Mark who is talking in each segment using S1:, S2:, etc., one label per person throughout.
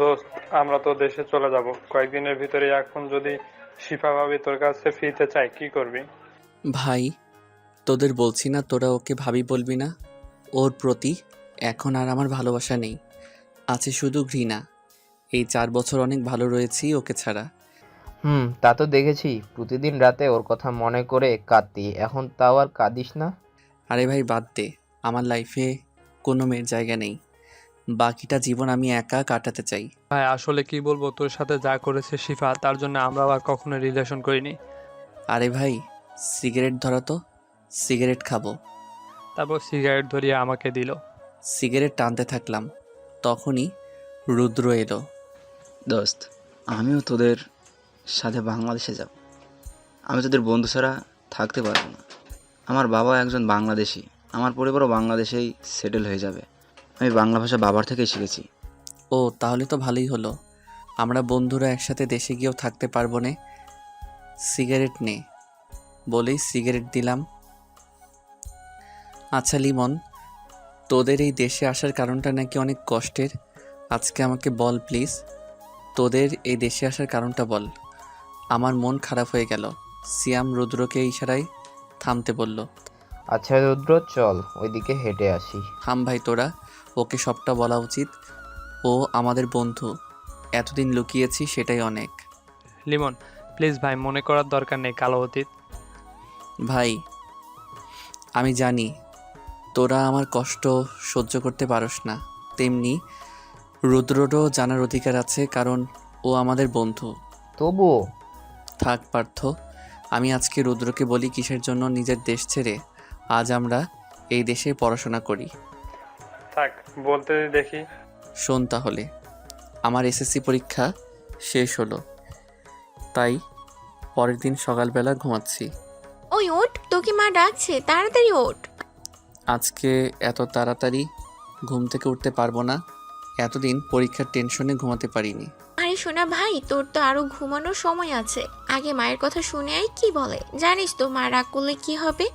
S1: দোস্ত, আমরা তো দেশে চলে যাব কয়েকদিনের ভিতরে। এখন যদি শিফা ভাবি তোর কাছে ফিরতে চাই, কি করবি?
S2: ভাই, তোদের বলছি না তোরা ওকে ভাবি বলবি না। ওর প্রতি এখন আর আমার ভালোবাসা নেই, আছে শুধু ঘৃণা। এই 4 বছর অনেক ভালো রয়েছি ওকে ছাড়া।
S3: তা তো দেখেছি, প্রতিদিন রাতে ওর কথা মনে করে কাঁদতি, এখন তাও আর কাঁদিস না?
S2: আরে ভাই বাদ দে, আমার লাইফে কোনো মেয়ের জায়গা নেই। বাকিটা জীবন আমি একা কাটাতে চাই।
S1: ভাই আসলে কি বলবো, তোর সাথে যা করেছে শিফা, তার জন্য আমরা আবার কখনো রিলেশন করিনি।
S2: আরে ভাই, সিগারেট ধরা তো, সিগারেট খাবো।
S1: তারপর সিগারেট ধরিয়ে আমাকে দিল।
S2: সিগারেট টানতে থাকলাম, তখনই রুদ্র এলো।
S4: দোস্ত, আমিও তোদের সাথে বাংলাদেশে যাব। আমি তোদের বন্ধু ছাড়া থাকতে পারবো না। আমার বাবা একজন বাংলাদেশি, আমার পরিবারও বাংলাদেশেই সেটেল হয়ে যাবে। আমি বাংলা ভাষা বাবার থেকেই শিখেছি।
S2: ও তাহলে তো ভালোই হলো, আমরা বন্ধুরা একসাথে দেশে গিয়েও থাকতে পারবো না। সিগারেট নে বলেই সিগারেট দিলাম। আচ্ছা লিমন, তোদের এই দেশে আসার কারণটা নাকি অনেক কষ্টের। আজকে আমাকে বল প্লিজ, তোদের এই দেশে আসার কারণটা বল। আমার মন খারাপ হয়ে গেল। সিয়াম রুদ্রকে ইশারায় থামতে বলল।
S3: আচ্ছা রুদ্র, চল ওইদিকে হেঁটে আসি।
S2: থাম ভাই তোরা, ওকে সবটা বলা উচিত। ও আমাদের বন্ধু, এতদিন লুকিয়েছি সেটাই অনেক।
S1: লিমন প্লিজ ভাই, মনে করার দরকার নেই কালো অতীত।
S2: ভাই আমি জানি তোরা আমার কষ্ট সহ্য করতে পারস না, তেমনি রুদ্ররও জানার অধিকার আছে, কারণ ও আমাদের বন্ধু।
S3: তবুও
S2: থাক পার্থ, আমি আজকে রুদ্রকে বলি কিসের জন্য নিজের দেশ ছেড়ে আজ আমরা এই দেশে পড়াশোনা করি।
S1: থাক, বলতে দেখি।
S2: শোন তাহলে, আমার এসএসসি পরীক্ষা শেষ হলো, তাই পরের দিন সকালবেলা ঘুমাচ্ছি।
S5: ওই ওঠ, তোকে মা ডাকছে, তাড়াতাড়ি ওঠ।
S2: আজকে এত তাড়াতাড়ি ঘুম থেকে উঠতে পারবো না, এতদিন পরীক্ষার টেনশনে ঘুমাতে পারিনি।
S5: আরে শোনা ভাই, তোর তো আরো ঘুমানোর সময় আছে। আগে মায়ের কথা শুনে আয় কি বলে। জানিস তো মা রাগ করলে কি হবে।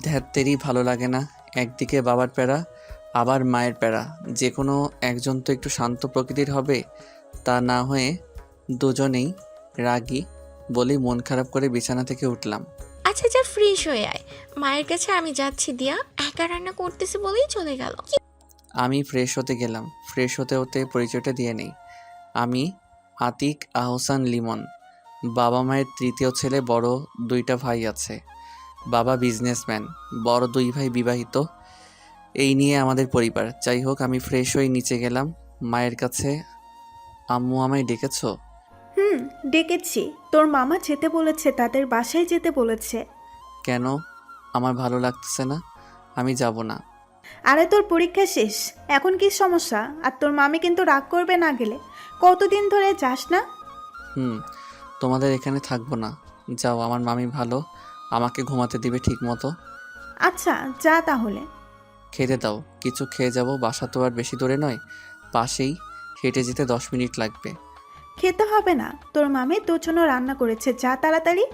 S2: ধ্যাত্তেরই ভালো লাগে না, একদিকে বাবার প্যারা আবার মায়ের প্যারা। যে কোনো একজন তো একটু শান্ত প্রকৃতির হবে, তা না হয়ে দুজনেই রাগী। বলেই মন খারাপ করে বিছানা থেকে উঠলাম।
S5: আচ্ছা যা, ফ্রেশ হয়ে আয়। মায়ের কাছে আমি যাচ্ছি, দিয়া একা রান্না করতেছে বলেই চলে গেল।
S2: আমি ফ্রেশ হতে গেলাম। ফ্রেশ হতে হতে পরিচয়টা দিয়ে নেই, আমি আতিক আহসান লিমন। বাবা মায়ের তৃতীয় ছেলে, বড় 2টা ভাই আছে। বাবা বিজনেসম্যান, বড় 2 ভাই বিবাহিত। এই নিয়ে আমাদের পরিবার। যাই হোক, আমি ফ্রেশ হয়ে নিচে গেলাম মায়ের কাছে। আম্মু আমায় ডেকেছো?
S6: ডেকেছি। তোর মামা যেতে বলেছে, তাদের বাসায় যেতে বলেছে।
S2: কেন? আমার ভালো লাগতেছে না, আমি যাব না।
S6: আরে তোর পরীক্ষা শেষ, এখন কি সমস্যা? আর তোর মামি কিন্তু রাগ করবে না গেলে। কতদিন ধরে যাস না?
S2: তোমাদের এখানে থাকবো না, যাও। আমার মামি ভালো, আমাকে ঘুমাতে দিবে ঠিক মতো।
S6: আচ্ছা যা তাহলে।
S2: খেতে দাও, কিছু খেয়ে যাব। বাসা তো আর বেশি দূরে নয়, পাশেই, হেঁটে যেতে 10 মিনিট লাগবে।
S6: খেতে হবে না, তোর মামি তোর জন্য রান্না করেছে, যা তাড়াতাড়ি।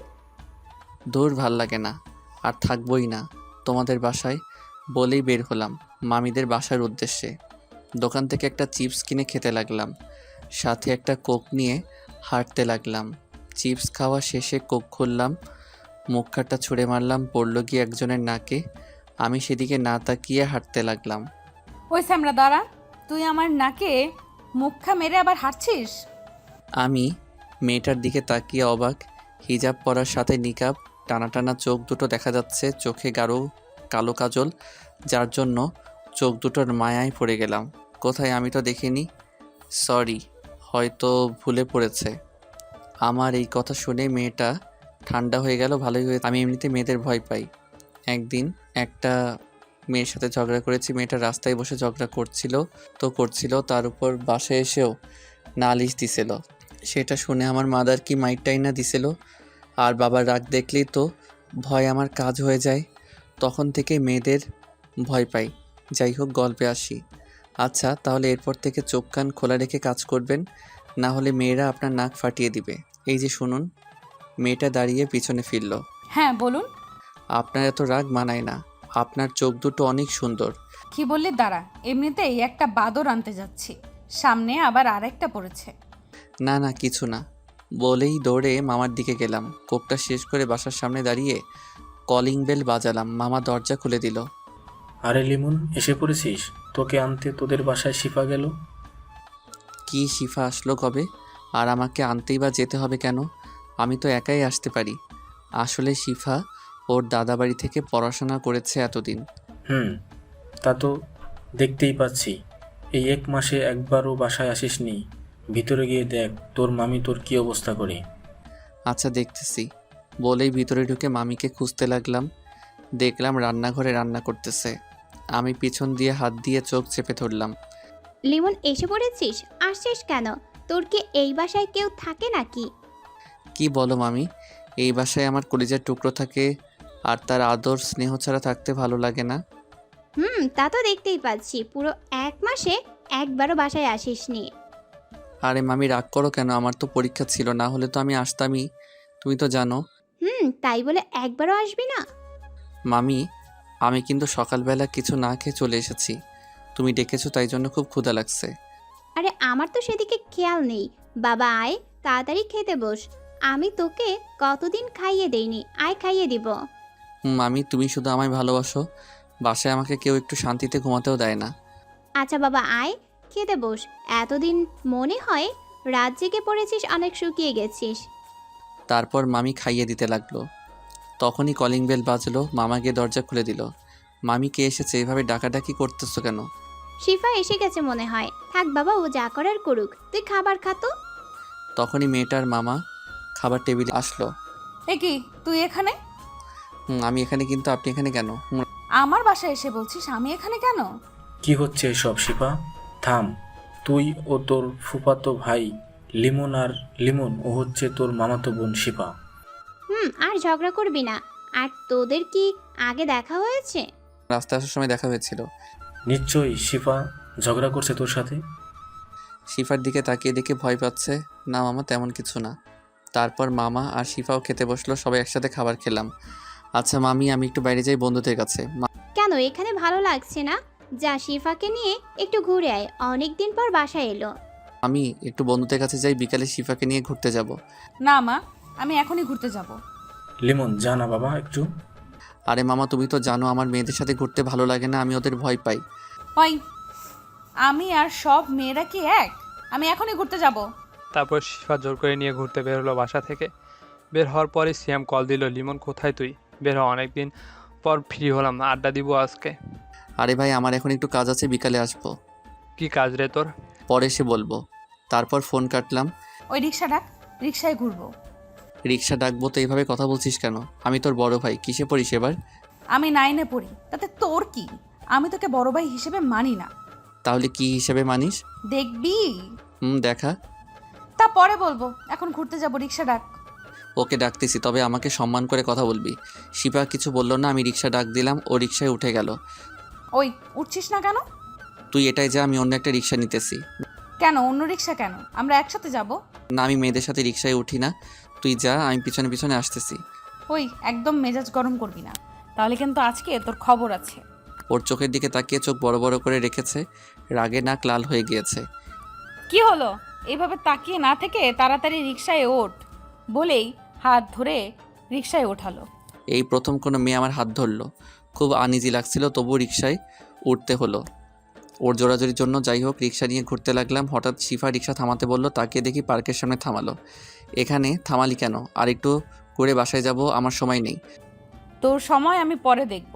S2: দূর ভাল লাগে না, আর থাকবোই না তোমাদের বাসায়। বলেই বের হলাম মামিদের বাসার উদ্দেশ্যে। দোকান থেকে একটা চিপস কিনে খেতে লাগলাম, সাথে একটা কোক নিয়ে হাঁটতে লাগলাম। চিপস খাওয়া শেষে কোক খুললাম, মুখখাটা ছুঁড়ে মারলাম, পড়ল গিয়ে একজনের নাকে। আমি সেদিকে না তাকিয়ে হাঁটতে লাগলাম।
S7: ওই স্যামরা দাঁড়া, তুই আমার নাকে মুখা মেরে আবার হাঁটছিস?
S2: আমি মেয়েটার দিকে তাকিয়ে অবাক। হিজাব পরার সাথে নিকাব, টানা টানা চোখ দুটো দেখা যাচ্ছে, চোখে গাঢ় কালো কাজল, যার জন্য চোখ দুটোর মায়ায় পড়ে গেলাম। কোথায়? আমি তো দেখিনি। সরি, হয়তো ভুলে পড়েছে। আমার এই কথা শুনে মেয়েটা ঠান্ডা হয়ে গেল, ভালোই হয়েছে। আমি এমনিতে মেয়েদের ভয় পাই। একদিন একটা মেয়ের সাথে ঝগড়া করেছি, মেয়েটা রাস্তায় বসে ঝগড়া করছিল, তার উপর বাসায় এসেও নালিশ দিছিল। সেটা শুনে আমার মাদার কি মাইরটাই না দিছিল। আর বাবার রাগ দেখলেই তো ভয় আমার কাজ হয়ে যায়। তখন থেকে মেয়েদের ভয় পাই। যাই হোক, গল্পে আসি। আচ্ছা তাহলে এরপর থেকে চোখ কান খোলা রেখে কাজ করবেন, না হলে মেয়েরা আপনার নাক ফাটিয়ে দিবে। এই যে শুনুন। মেয়েটা দাঁড়িয়ে পিছনে ফিরল।
S7: হ্যাঁ বলুন।
S2: আপনার এত রাগ মানায় না, আপনার চোখ দুটো অনেক সুন্দর।
S7: কি বললি? দাঁড়া, এমনিতেই একটা বাদর আনতে যাচ্ছি, সামনে আবার আরেকটা পড়েছে।
S2: না না কিছু না বলেই দৌড়ে মামার দিকে গেলাম। কোপটা শেষ করে বাসার সামনে দাঁড়িয়ে কলিং বেল বাজালাম। মামা দরজা খুলে দিল।
S8: আরে লিমন, এসে পড়েছিস? তোকে আনতে তোদের বাসায় শিফা গেল।
S2: কি শিফা আসলো কবে? আর আমাকে আনতেই বা যেতে হবে কেন? আমি তো একাই আসতে পারি। আসলে শিফা ওর দাদা বাড়ি থেকে পড়াশোনা করেছে এতদিন।
S8: তা তো দেখতেই পাচ্ছি। এই 1 মাসে একবারও বাসায় আসিসনি। ভিতরে গিয়ে দেখ তোর মামি তোর কি অবস্থা করে।
S2: আচ্ছা দেখতেছি বলেই ভিতরে ঢুকে মামিকে খুঁজতে লাগলাম। দেখলাম রান্নাঘরে রান্না করতেছে। আমি পিছন দিয়ে হাত দিয়ে চোখ চেপে ধরলাম।
S9: লিমন, এসে পড়েছিস? আসছিস কেন? তোর কি এই বাসায় কেউ থাকে নাকি?
S2: কি বলো মামি? এই বাসায় আমার কলিজার টুকরো থাকে, আর তার আদর স্নেহ ছাড়া থাকতে ভালো লাগে না।
S9: তা তো দেখতেই পাচ্ছি। পুরো 1 মাসে একবারও বাসায় আসিসনি।
S2: আরে মামি রাগ করো কেন? আমার তো পরীক্ষা ছিল, না হলে তো আমি আসতামই, তুমি তো জানো।
S9: তাই বলে একবারও আসবি না?
S2: মামি আমি কিন্তু সকালবেলা কিছু না খেয়ে চলে এসেছি। তুমি ডেকেছো তাই জন্য খুব ক্ষুধা লাগছে।
S9: আরে আমার তো সেদিকে খেয়াল নেই। বাবা আয়, তাড়াতাড়ি খেতে বস। আমি তোকে কতদিন খাইয়ে দেইনি, আয় খাইয়ে দিব।
S2: মামি তুমি শুধু আমায় ভালোবাসো, বাসায় আমাকে কেউ একটু শান্তিতে ঘুমাতেও দেয় না।
S9: আচ্ছা বাবা আয়, খেতে বস। এতদিন মনে হয় রাত জেগে পড়েছিস, অনেক শুকিয়ে গেছিস।
S2: তারপর মামি খাইয়ে দিতে লাগলো। তখনই কলিং বেল বাজলো। মামা গিয়ে দরজা খুলে দিল। মামি কে এসেছে? এভাবে ডাকাডাকি করতেছো কেন?
S9: শিফা এসে গেছে মনে হয়। থাক বাবা, ও যা করার করুক, তুই খাবার খাতো।
S2: তখনই মেয়েটার মামা খাবার টেবিলে আসলো।
S7: এ কি, তুই এখানে?
S2: আমি এখানে, কিন্তু আপনি এখানে কেন?
S7: আমার বাসায় এসে বলছিস আমি এখানে কেন?
S8: কি হচ্ছে এসব শিফা? থাম। তুই ও তোর ফুফাতো ভাই লিমন, আর লিমন ও হচ্ছে তোর মামাতো বোন শিফা।
S9: আর ঝগড়া করবি না। আর তোদের কি আগে দেখা হয়েছে?
S2: রাস্তায় আসার সময় দেখা হয়েছিল।
S8: নিশ্চয়ই শিফা ঝগড়া করছে তোর সাথে।
S2: শিফার দিকে তাকিয়ে দেখে ভয় পাচ্ছে। না মামা, তেমন কিছু না। তারপর মামা আর শিফাও খেতে বসলো। সবাই একসাথে খাবার খেলাম। আচ্ছা মামি, আমি একটু বাইরে যাই বন্ধুদের কাছে।
S9: কেন, এখানে ভালো লাগছে না? যা, শিফাকে নিয়ে একটু ঘুরে আয়, অনেকদিন পর বাসায় এলো।
S2: আমি একটু বন্ধুদের কাছে যাই, বিকালে শিফাকে নিয়ে ঘুরতে যাব।
S7: না মা, আমি এখনই ঘুরতে যাব।
S8: লিমন যা না বাবা একটু।
S2: আরে মামা তুমি তো জানো আমার মেয়েদের সাথে ঘুরতে ভালো লাগে না, আমি ওদের ভয় পাই।
S7: ওই, আমি আর সব মেয়েরা কি এক? আমি এখনই ঘুরতে যাব।
S1: তারপর শিফা জোর করে নিয়ে ঘুরতে বের হলো বাসা থেকে। বের হওয়ার পরে সিয়াম কল দিল, লিমন কোথায় তুই? বের হ, অনেকদিন পর ফ্রি হলাম, আড্ডা দিব আজকে।
S2: আরে ভাই আমার এখন একটু কাজ আছে, বিকালে আসবো।
S1: কি কাজ রে তোর?
S2: পরে এসে বলবো। তারপর ফোন কাটলাম।
S7: ওই রিক্সা ডাক, রিক্সায় ঘুরবো।
S2: রিক্সা ডাকবো তো এইভাবে কথা বলছিস কেন? আমি তোর বড় ভাই, কিসে পড়িস এবার?
S7: আমি 9-এ পড়ি, তাতে তোর কি? আমি তোকে বড় ভাই হিসেবে মানি না।
S2: তাহলে কি হিসেবে মানিস?
S7: দেখবি।
S2: দেখা।
S7: তা পরে বলবো, এখন ঘুরতে যাব, রিক্সা ডাক।
S2: ওকে ডাকতেছি, তবে আমাকে সম্মান করে কথা বলবি। শিপা কিছু বললো না, আমি রিক্সা ডাক দিলাম, ও রিক্সায় উঠে গেল।
S7: ওই, উঠছিস না কেন?
S2: তুই এটাই যা, আমি অন্য একটা রিক্সা নিতেছি।
S7: কেন অন্য রিক্সা কেন? আমরা একসাথে যাব।
S2: না আমি মেয়েদের সাথে রিক্সায় উঠি না, তুই যা, আমি পিছনে পিছনে আসতেছি।
S7: ওই, একদম মেজাজ গরম করবি না, তাহলে কিন্তু আজকে তোর খবর আছে।
S2: ওর চোখের দিকে তাকিয়ে চোখ বড় বড় করে রেখেছে, রাগে নাক লাল হয়ে গিয়েছে।
S7: কি হলো? এইভাবে তাকিয়ে না থেকে তাড়াতাড়ি রিক্সায় ওঠ বলেই হাত ধরে রিক্সায় ওঠালো।
S2: এই প্রথম কোনো মেয়ে আমার হাত ধরলো। খুব আনইজি লাগছিল, তবু রিক্সায় উঠতে হলো ওর জোরাজোরির জন্য। যাই হোক, রিক্সা নিয়ে ঘুরতে লাগলাম। হঠাৎ শিফা রিক্সা থামাতে বলল, তাকিয়ে দেখি পার্কের সামনে থামালো। এখানে থামালি কেন? আর একটু করে বাসায় যাব, আমার সময় নেই।
S7: তোর সময় আমি পরে দেখব,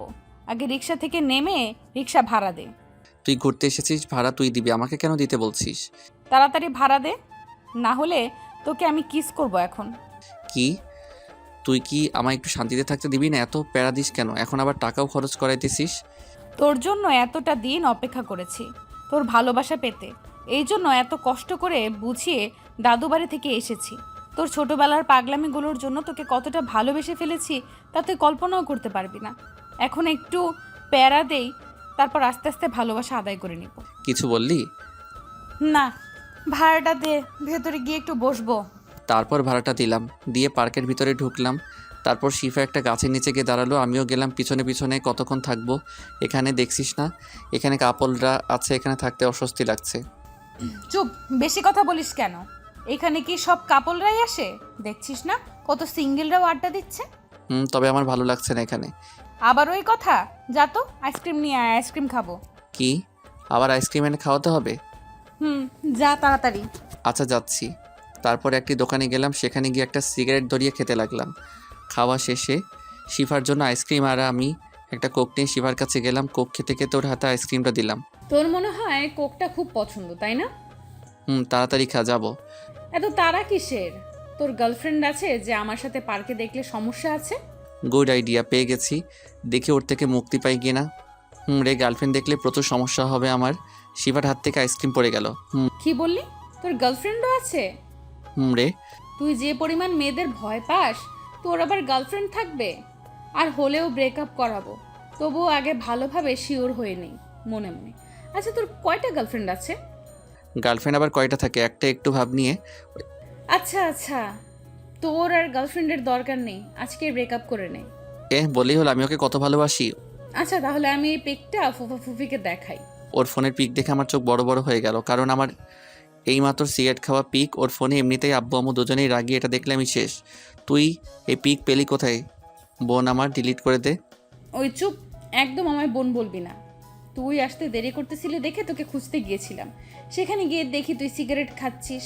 S7: আগে রিক্সা থেকে নেমে রিক্সা ভাড়া দে।
S2: তুই ঘুরতে এসেছিস, ভাড়া তুই দিবি, আমাকে কেন দিতে বলছিস?
S7: তাড়াতাড়ি ভাড়া দে, না হলে তোকে আমি কিস করব এখন।
S2: কি? তুই কি আমায় একটু শান্তিতে থাকতে দিবি না? এত প্যারা দিস কেন? এখন আবার টাকাও খরচ করাইতেছিস।
S7: তোর জন্য এতটা দিন অপেক্ষা করেছি তোর ভালোবাসা পেতে, এই জন্য এত কষ্ট করে বুঝিয়ে দাদু বাড়ি থেকে এসেছি। তোর ছোটবেলার পাগলামিগুলোর জন্য তোকে কতটা ভালোবেসে ফেলেছি তা তুই কল্পনাও করতে পারবি না। এখন একটু প্যারা দেই, তারপর আস্তে আস্তে ভালোবাসা আদায় করে নিব।
S2: কিছু বললি?
S7: না, ভাড়াটা দে, ভেতরে গিয়ে একটু বসবো।
S2: তারপর ভাড়াটা দিলাম, দিয়ে পার্কের ভিতরে ঢুকলাম। তারপর শিফা একটা গাছের নিচে গিয়ে দাঁড়ালো, আমিও গেলাম পিছনে পিছনে। কতক্ষণ থাকবো এখানে? দেখছিস না এখানে কাপলরা আছে, এখানে থাকতে অস্বস্তি লাগছে।
S7: চুপ, বেশি কথা বলিস কেন? এখানে কি সব কাপলরাই আসে? দেখছিস না কত সিঙ্গেলরাও আড্ডা দিচ্ছে।
S2: তবে আমার ভালো লাগছে না এখানে।
S7: আবার ওই কথা, যা তো আইসক্রিম নিয়ে আয়, আইসক্রিম খাবো।
S2: কি আবার আইসক্রিম এনে খাওয়াতে হবে?
S7: যা তাড়াতাড়ি।
S2: আচ্ছা যাচ্ছি। তারপর একটি দোকানে গেলাম, সেখানে গিয়ে একটা সিগারেট ধরিয়ে খেতে লাগলাম। খাওয়া শেষে শিফার জন্য আইসক্রিম আর আমি একটা কোক নিয়ে শিফার কাছে গেলাম। কোক খেতে খেতে ওর হাতে আইসক্রিমটা দিলাম।
S7: তোর মনে হয় কোকটা খুব পছন্দ, তাই না?
S2: তাড়াতাড়ি খা, যাবো।
S7: এত তারা কিসের? তোর গার্লফ্রেন্ড আছে যে আমার সাথে পার্কে দেখলে সমস্যা আছে?
S2: গুড আইডিয়া, পেয়ে গেছি। দেখি ওর থেকে মুক্তি পাই কিনা। রে, গার্লফ্রেন্ড দেখলে প্রচুর সমস্যা হবে আমার। শিফার হাত থেকে আইসক্রিম পড়ে গেল।
S7: কি বললি? তোর গার্লফ্রেন্ডও আছে?
S2: রে,
S7: তুই যে পরিমাণ মেয়েদের ভয় পাস, তোর আবার গার্লফ্রেন্ড থাকবে? আর হলেও ব্রেকআপ করাবো, তবুও আগে ভালোভাবে শিওর হয়ে নেই মনে মনে। আচ্ছা, তোর কয়টা গার্লফ্রেন্ড আছে?
S2: গার্লফ্রেন্ড আবার কয়টা থাকে? একটা, একটু ভাব নিয়ে।
S7: আচ্ছা আচ্ছা, তোর আর গার্লফ্রেন্ডের দরকার নেই, আজকে ব্রেকআপ করে নে।
S2: বলেই হলো আমি ওকে কত ভালোবাসি।
S7: আচ্ছা, তাহলে আমি এই পিকটা ফুফা ফুফিকে দেখাই।
S2: ওর ফোনের পিক দেখে আমার চোখ বড় বড় হয়ে গেল, কারণ আমার এইমাত্র সিগারেট খাওয়া পিক ওর ফোনে। এমনিতেই আব্বু আম্মু দুজনেই রাগি, এটা দেখলে আমি শেষ। তুই এই পিক পেলি কোথায়? বোন আমার, ডিলিট করে দে।
S7: ওই চুপ, একদম আমায় বোন বলবি না। তুই আসতে দেরি করতেছিলি দেখে তোকে খুঁজতে গিয়েছিলাম, সেখানে গিয়ে দেখি তুই সিগারেট খাচ্ছিস।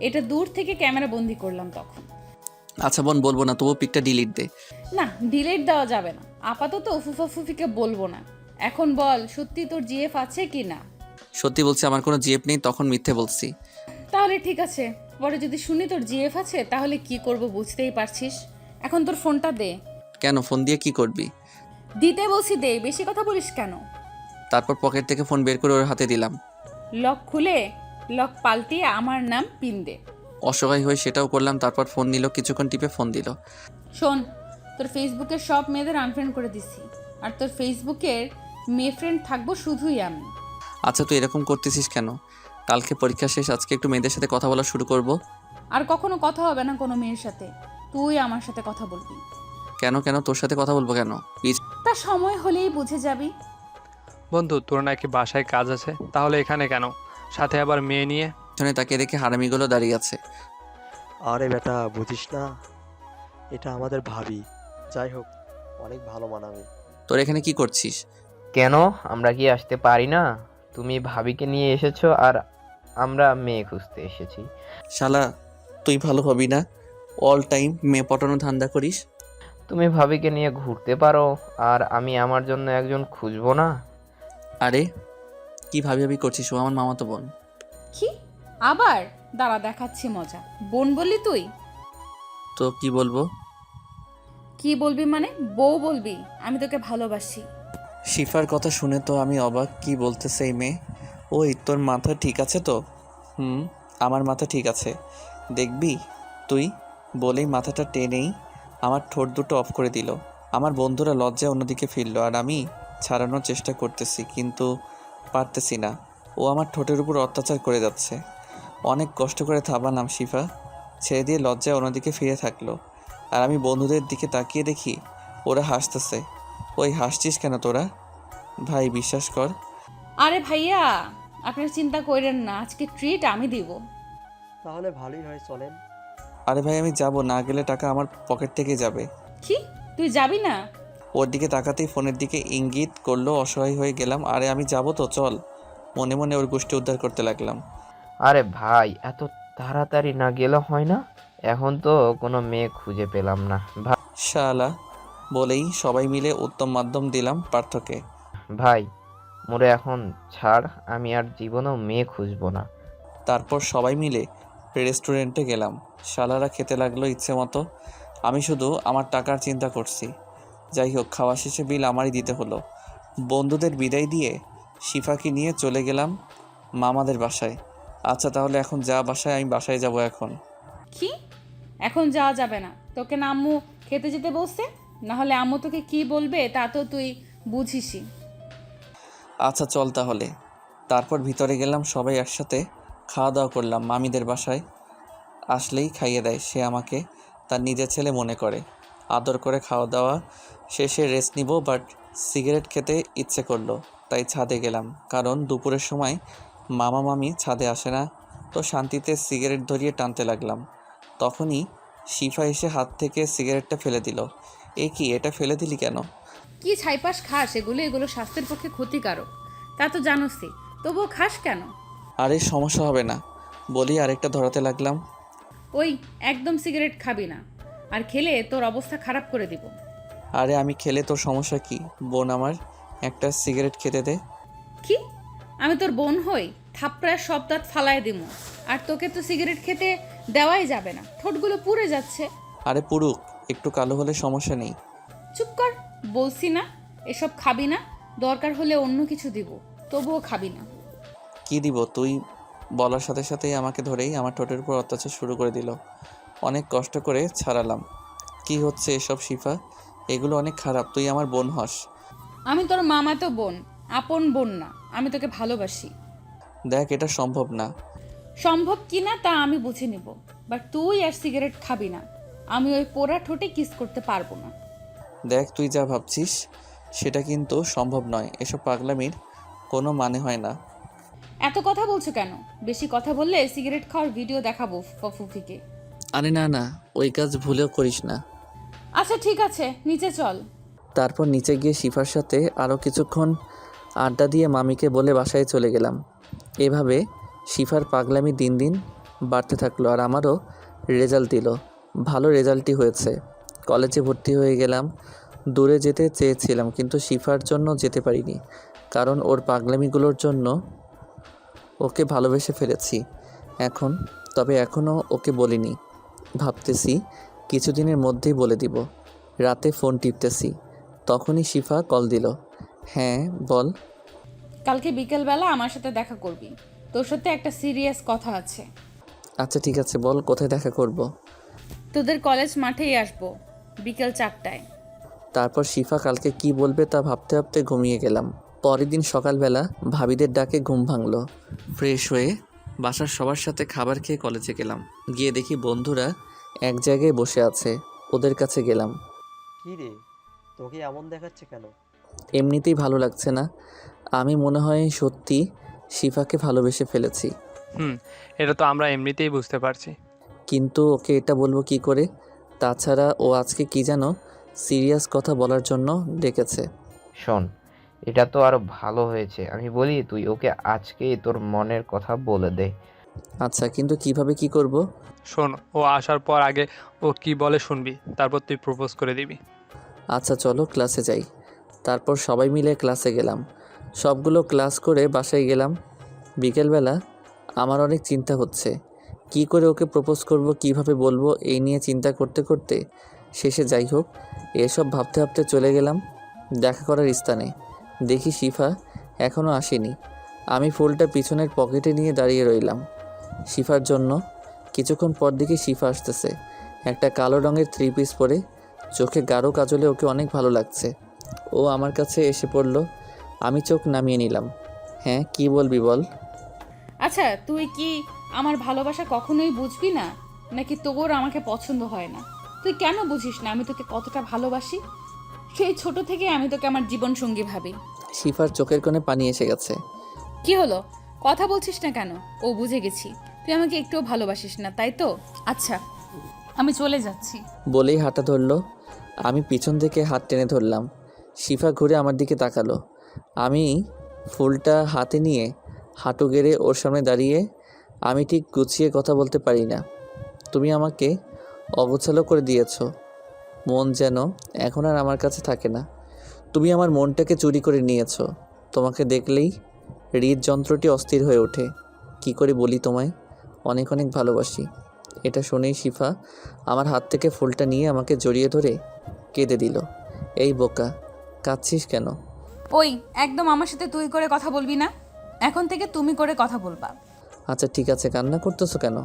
S7: এটা দূর থেকে ক্যামেরা বন্দি করলাম তখন।
S2: আচ্ছা বোন, বলবো না, তবু পিকটা ডিলিট দে।
S7: না, ডিলিট দেওয়া যাবে না, আপাতত ফুফা ফুফিকে বলবো না। এখন বল, সত্যি তোর জিএফ আছে কি না?
S2: সত্যি বলছি, আমার কোনো জিএফ নেই, তখন মিথ্যে বলছি।
S7: তাহলে ঠিক আছে, পরে যদি শুনি তোর জিএফ আছে তাহলে কি করব বুঝতেই পারছিস। এখন তোর ফোনটা দে।
S2: কেন? ফোন দিয়ে কি করবি?
S7: দিতে বলছি দে, বেশি কথা বলিস কেন?
S2: তারপর পকেট থেকে ফোন বের করে ওর হাতে দিলাম।
S7: লক খুলে লক পাল্টিয়ে আমার নাম পিন দে।
S2: অসহায় হয়ে সেটাও করলাম। তারপর ফোন নিল, কিছুক্ষণ টিপে ফোন দিল।
S7: শোন, তোর ফেসবুকের সব মেয়েদের আনফ্রেন্ড করে দিছি, আর তোর ফেসবুকের মেয়ে ফ্রেন্ড থাকবো শুধুই আমি।
S2: আচ্ছা তুই এরকম করতেছিস কেন? কালকে পরীক্ষা শেষ, আজকে একটু মেয়েদের সাথে কথা বলা শুরু করব।
S7: আর কখনো কথা হবে না কোনো মেয়ের সাথে, তুই আমার সাথে কথা বলবি।
S2: কেন কেন? তোর সাথে কথা বলবো কেন? প্লিজ।
S7: তা সময় হলেই বুঝে যাবি।
S1: বন্ধু, তোর নাকি বাসায় কাজ আছে, তাহলে এখানে কেন? সাথে আবার মেয়ে নিয়ে?
S2: পিছনে তাকিয়ে দেখে হারামিগুলো দাঁড়িয়ে আছে।
S10: আরে বেটা, বুঝিস না, এটা আমাদের ভাবি। যাই হোক, অনেক ভালো মানাবে।
S2: তোর এখানে কি করছিস?
S3: কেন, আমরা কি আসতে পারি না? তুমি ভাবিকে নিয়ে এসেছো আর আমরা মেয়ে খুঁজতে এসেছি।
S2: শালা, তুই ভালো হবি না, অল টাইম মেয়ে পটানো ধান্দা করিস।
S3: তুমি ভাবিকে নিয়ে ঘুরতে পারো আর আমি আমার জন্য একজন খুঁজবো না?
S2: আরে কি ভাবি ভাবি করছিস? ও আমার মামাতো বোন।
S7: কি? আবার দাঁড়া, দেখাচ্ছি মজা। বোন বললি তুই?
S2: তো কি বলবো?
S7: কি বলবি মানে? বউ বলবি? আমি তোকে ভালোবাসি।
S2: শিফার কথা শুনে তো আমি অবাক, কি বলতেছে এই মেয়ে? ওই তোর মাথা ঠিক আছে তো? আমার মাথা ঠিক আছে, দেখবি তুই। বলেই মাথাটা টেনেই আমার ঠোঁট দুটো অফ করে দিল। আমার বন্ধুরা লজ্জায় অন্যদিকে ফিরল, আর আমি ছাড়ানোর চেষ্টা করতেছি কিন্তু পারতেছি না। ও আমার ঠোঁটের উপর অত্যাচার করে যাচ্ছে। অনেক কষ্ট করে থামালাম শিফা, ছেড়ে দিয়ে লজ্জায় অন্যদিকে ফিরে থাকলো। আর আমি বন্ধুদের দিকে তাকিয়ে দেখি ওরা হাসতেছে। ওই হাসছিস কেন তোরা? ভাই বিশ্বাস কর।
S7: আরে ভাইয়া, আপনার চিন্তা করেন না, আজকে ট্রিট আমি দিব।
S10: তাহলে ভালোই হয়, চলেন।
S2: আরে ভাই আমি যাব, না গেলে টাকা আমার পকেট থেকে যাবে।
S7: কি? তুই যাবি না?
S2: ওর দিকে তাকাতেই ফোনের দিকে ইঙ্গিত করলো। অসহায় হয়ে গেলাম। আরে আমি যাব তো, চল। মনে মনে ওর গোষ্ঠী উদ্ধার করতে লাগলাম।
S3: আরে ভাই, এত তাড়াতাড়ি না গেলে হয় না? এখন তো কোনো মেয়ে খুঁজে পেলাম না
S2: শালা, বলেই সবাই মিলে উত্তম মাধ্যম দিলাম পার্থকে।
S3: ভাই, মোরে এখন ছাড়, আমি আর জীবনেও মেয়ে খুঁজবো না।
S2: তারপর সবাই মিলে রেস্টুরেন্টে গেলাম। শালারা খেতে লাগলো ইচ্ছে মতো, আমি শুধু আমার টাকার চিন্তা করছি। যাই হোক, খাওয়া শেষে বিল আমারই দিতে হলো। বন্ধুদের বিদায় দিয়ে শিফাকে নিয়ে চলে গেলাম মামাদের বাসায়। আচ্ছা তাহলে এখন যা বাসায়, আমি বাসায় যাব এখন।
S7: কি? এখন যাওয়া যাবে না, তোকে না আম্মু খেতে যেতে বলছে? না হলে আম্মু তোকে কি বলবে তা তো তুই বুঝিসই।
S2: আচ্ছা চল তাহলে। তারপর ভিতরে গেলাম, সবাই একসাথে খাওয়া দাওয়া করলাম। মামিদের বাসায় আসলেই খাইয়ে দেয়, সে আমাকে তার নিজের ছেলে মনে করে। আদর করে খাওয়া দাওয়া শেষে রেস্ট নিব, বাট সিগারেট খেতে ইচ্ছে করলো, তাই ছাদে গেলাম। কারণ দুপুরের সময় মামা মামি ছাদে আসে না, তো শান্তিতে সিগারেট ধরিয়ে টানতে লাগলাম। তখনই শিফা এসে হাত থেকে সিগারেটটা ফেলে দিল। এ কি, এটা ফেলে দিলি কেন?
S7: কি ছাইপাস খাস এগুলো স্বাস্থ্যের পক্ষে ক্ষতিকারক, তা তো জানোসই, তবুও খাস কেন?
S2: আরে সমস্যা হবে না বলি আরেকটা ধরাতে লাগলাম।
S7: ওই একদম সিগারেট খাবি না, আর খেলে তোর অবস্থা খারাপ করে দিব।
S2: আরে আমি খেলে তোর সমস্যা কি? বোন আমার, একটা সিগারেট খেতে দে।
S7: কি, আমি তোর বোন হই? থাপড়ায় সব দাঁত ফালায় দিমু। আর তোকে তো সিগারেট খেতে দেওয়াই যাবে না, ঠোঁটগুলো পুড়ে যাচ্ছে।
S2: আরে পুরুক, একটু কালো হলে সমস্যা নেই।
S7: চুপ কর, বলছি না এসব খাবি না, দরকার হলে অন্য কিছু দিব, তবুও খাবি না।
S2: কি দিব? তুই বলার সাথে সাথেই আমাকে ধরেই আমার ঠোঁটের উপর অত্যাচার শুরু করে দিল। অনেক কষ্ট করে ছাড়ালাম। কি হচ্ছে এসব শিফা? এগুলো অনেক খারাপ। তুই আমার বোন হস।
S7: আমি তোর মামাতো বোন, আপন বোন না। আমি তোকে ভালোবাসি।
S2: দেখ, এটা সম্ভব না।
S7: সম্ভব কি না তা আমি বুঝে নিব, বাট তুই আর সিগারেট খাবি না। আমি ওই পোড়া ঠোঁটে কিস করতে পারবো না।
S2: দেখ, তুই যা ভাবছিস সেটা কিন্তু সম্ভব নয়। এসব পাগলামির কোনো মানে হয় না।
S7: এত কথা বলছো কেন? বেশি কথা বললে সিগারেট খাওয়ার ভিডিও দেখাবো ফুফিকে।
S2: আরে না না, ওই কাজ ভুলেও করিস না।
S7: আচ্ছা ঠিক আছে, নিচে চল।
S2: তারপর নিচে গিয়ে শিফার সাথে আরও কিছুক্ষণ আড্ডা দিয়ে মামিকে বলে বাসায় চলে গেলাম। এভাবে শিফার পাগলামি দিন দিন বাড়তে থাকলো, আর আমারও রেজাল্ট দিল। ভালো রেজাল্টই হয়েছে। কলেজে ভর্তি হয়ে গেলাম। দূরে যেতে চেয়েছিলাম, কিন্তু শিফার জন্য যেতে পারিনি, কারণ ওর পাগলামিগুলোর জন্য ওকে ভালোবেসে ফেলেছি তবে এখনও ওকে বলিনি। ভাবতেছি কিছুদিনের মধ্যেই বলে দিব। রাতে ফোন টিপতেছি, তখনই শিফা কল দিল। হ্যাঁ বল।
S7: কালকে বিকেলবেলা আমার সাথে দেখা করবি, তোর সাথে একটা সিরিয়াস কথা আছে।
S2: আচ্ছা ঠিক আছে, বল কোথায় দেখা করব।
S7: তোদের কলেজ মাঠেই আসবো বিকেল 4টায়।
S2: তারপর শিফা কালকে কি বলবে তা ভাবতে ভাবতে ঘুমিয়ে গেলাম। পরের দিন সকালবেলা ভাবিদের ডাকে ঘুম ভাঙলো। ফ্রেশ হয়ে বাসার সবার সাথে খাবার খেয়ে কলেজে গেলাম। গিয়ে দেখি বন্ধুরা এক জায়গায় বসে আছে। ওদের কাছে গেলাম।
S10: কি রে, তোকে এমন দেখাচ্ছে কেন?
S2: এমনিতেই ভালো লাগছে না। আমি মনে হয় সত্যি শিফাকে ভালোবেসে ফেলেছি।
S1: এটা তো আমরা এমনিতেই বুঝতে পারছি।
S2: কিন্তু ওকে এটা বলবো কি করে? তাছাড়া ও আজকে কি যেন সিরিয়াস কথা বলার জন্য ডেকেছে।
S3: শোন, এটা তো আরো ভালো হয়েছে। আমি বলি তুই ওকে আজকেই তোর মনের কথা বলে দে।
S2: আচ্ছা, কিন্তু কিভাবে কি করব?
S1: শোন, ও আসার পর আগে ও কি বলে শুনবি, তারপর তুই প্রপোজ করে দিবি।
S2: আচ্ছা চলো ক্লাসে যাই। তারপর সবাই মিলে ক্লাসে গেলাম। সবগুলো ক্লাস করে বাসায় গেলাম। বিকেলবেলা আমার অনেক চিন্তা হচ্ছে, কি করে ওকে প্রপোজ করব, কিভাবে বলবো, এই নিয়ে চিন্তা করতে করতে শেষে যাই হোক এসব ভাবতে ভাবতে চলে গেলাম দেখা করার স্থানে। দেখি শিফা এখনও আসেনি। আমি ফুলটা পিছনের পকেটে নিয়ে দাঁড়িয়ে রইলাম শিফার জন্য। কিছুক্ষণ পর দেখি শিফা আসতেছে। একটা কালো রঙের 3 পিস পরে, চোখে গাঢ় কাজলে ওকে অনেক ভালো লাগছে। ও আমার কাছে এসে পড়ল। আমি চোখ নামিয়ে নিলাম। হ্যাঁ, কি বলবি বল।
S7: আচ্ছা, তুই কি আমার ভালোবাসা কখনোই বুঝবি না, নাকি তোর আমাকে পছন্দ হয় না? তুই কেন বুঝিস না আমি তোকে কতটা ভালোবাসি? সেই ছোট থেকে আমি তোকে আমার জীবন সঙ্গী ভাবি।
S2: শিফার চোখের কোণে পানি এসে গেছে।
S7: কি হলো, কথা বলছিস না কেন? ও, বুঝে গেছি তুই আমাকে একটুও ভালোবাসিস না, তাই তো? আচ্ছা, আমি চলে যাচ্ছি।
S2: বলেই হাঁটা ধরলো। আমি পিছন থেকে হাত টেনে ধরলাম। শিফা ঘুরে আমার দিকে তাকালো। আমি ফুলটা হাতে নিয়ে হাঁটু গেড়ে ওর সামনে দাঁড়িয়ে আমি ঠিক গুছিয়ে কথা বলতে পারি না। তুমি আমাকে অগোছালো করে দিয়েছো। মন যেন এখন আর আমার কাছে থাকে না। তুমি আমার মনটাকে চুরি করে নিয়েছো। তোমাকে দেখলেই হৃদযন্ত্রটি অস্থির হয়ে ওঠে। কি করে বলি তোমায় অনেক অনেক ভালোবাসি। এটা শুনেই শিফা আমার হাত থেকে ফুলটা নিয়ে আমাকে জড়িয়ে ধরে কেঁদে দিল। এই বোকা, কাঁদছিস কেন?
S7: ওই একদম আমার সাথে তুই করে কথা বলবি না, এখন থেকে তুমি করে কথা বলবা।
S2: আচ্ছা ঠিক আছে, কান্না করতেছো কেন?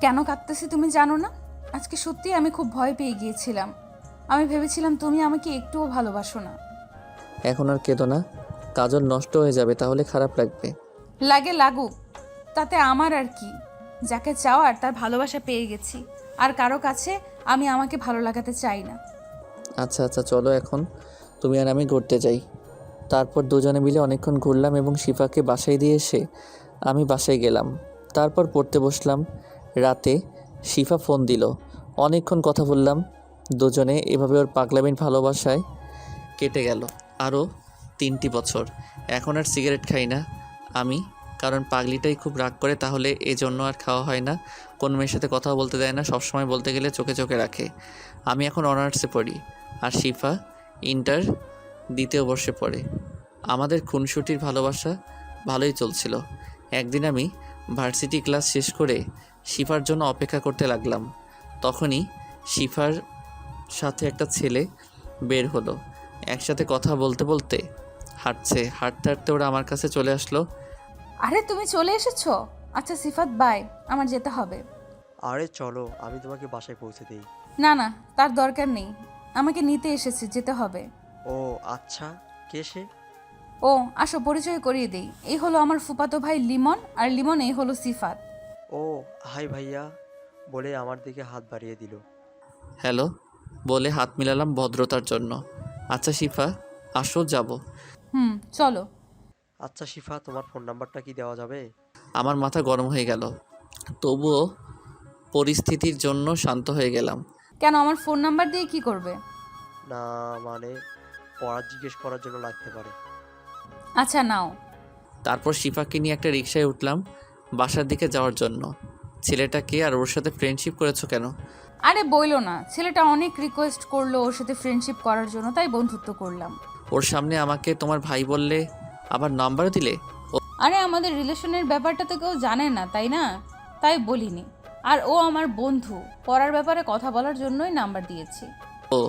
S7: কেন কাঁদতেছি তুমি জানো না? আজকে সত্যি আমি খুব ভয় পেয়ে গিয়েছিলাম। আমি ভেবেছিলাম তুমি আমাকে একটুও ভালোবাসো না।
S2: এখন আর কেঁদো না, কাজল নষ্ট হয়ে যাবে, তাহলে খারাপ লাগবে।
S7: লাগে লাগুক, তাতে আমার আর কি? যাকে চাওয়ার তার ভালোবাসা পেয়ে গেছি, আর কারো কাছে আমি আমাকে ভালো লাগাতে চাই না।
S2: আচ্ছা আচ্ছা চলো, এখন তুমি আর আমি ঘুরতে যাই। তারপর দুজনে মিলে অনেকক্ষণ ঘুরলাম এবং শিফাকে বাসায় দিয়ে এসে আমি বাসায় গেলাম, তারপর পড়তে বসলাম। রাতে শিফা ফোন দিল, অনেকক্ষণ কথা বললাম দুজনে। এভাবে ওর পাগলামির ভালোবাসায় কেটে গেল আরও 3টি বছর। এখন আর সিগারেট খাই না আমি, কারণ পাগলিটাই খুব রাগ করে, তাহলে এজন্য আর খাওয়া হয় না। কোন মেয়ের সাথে কথা বলতে দেয় না, সবসময় বলতে গেলে চোখে চোখে রাখে। আমি এখন অনার্সে পড়ি, আর শিফা ইন্টার 2য় বর্ষে পড়ে। আমাদের খুনসুটির ভালোবাসা ভালোই চলছিল। একদিন আমি ভার্সিটি ক্লাস শেষ করে শিফার জন্য অপেক্ষা করতে লাগলাম। তখনই শিফার সাথে একটা ছেলে বের হলো। একসাথে কথা বলতে বলতে হাঁটতে হাঁটতে ওরা আমার কাছে চলে আসলো।
S7: আরে তুমি চলে এসেছো? আচ্ছা সিফাত বাই, আমার যেতে হবে।
S10: আরে চলো, আমি তোমাকে বাসায় পৌঁছে দিই।
S7: না না, তার দরকার নেই, আমাকে নিতে এসেছে, যেতে হবে।
S10: ও আচ্ছা, কে সে?
S7: ও আসো পরিচয় করিয়ে দেই, এই হলো আমার ফুফাতো ভাই লিমন, আর লিমন এই হলো সিফাত।
S10: ও হাই ভাইয়া বলে আমার দিকে হাত বাড়িয়ে দিল।
S2: হ্যালো বলে হাত মিলালাম ভদ্রতার জন্য। আচ্ছা শিফা, আসো, যাব।
S7: চলো।
S10: আচ্ছা শিফা, তোমার ফোন নাম্বারটা কি দেওয়া যাবে?
S2: আমার মাথা গরম হয়ে গেল, তবুও পরিস্থিতির জন্য শান্ত হয়ে গেলাম।
S7: কেন, আমার ফোন নাম্বার দিয়ে কি করবে?
S10: না মানে পড়া জিজ্ঞেস করার জন্য লাগতে পারে।
S7: আচ্ছা নাও।
S2: তারপর শিফাকে নিয়ে একটা রিকশায় উঠলাম বাসার দিকে যাওয়ার জন্য। ছেলেটা কে আর ওর সাথে ফ্রেন্ডশিপ করেছো কেন?
S7: আরে বইলো না, ছেলেটা অনেক রিকোয়েস্ট করলো ওর সাথে ফ্রেন্ডশিপ করার জন্য, তাই বন্ধুত্ব করলাম।
S2: ওর সামনে আমাকে তোমার ভাই বললে, আবার নাম্বারও দিলে।
S7: আরে আমাদের রিলেশনের ব্যাপারটা তো কেউ জানে না, তাই না? তাই বলিনি। আর ও আমার বন্ধু, পড়ার ব্যাপারে কথা বলার জন্যই নাম্বার দিয়েছি।
S2: ও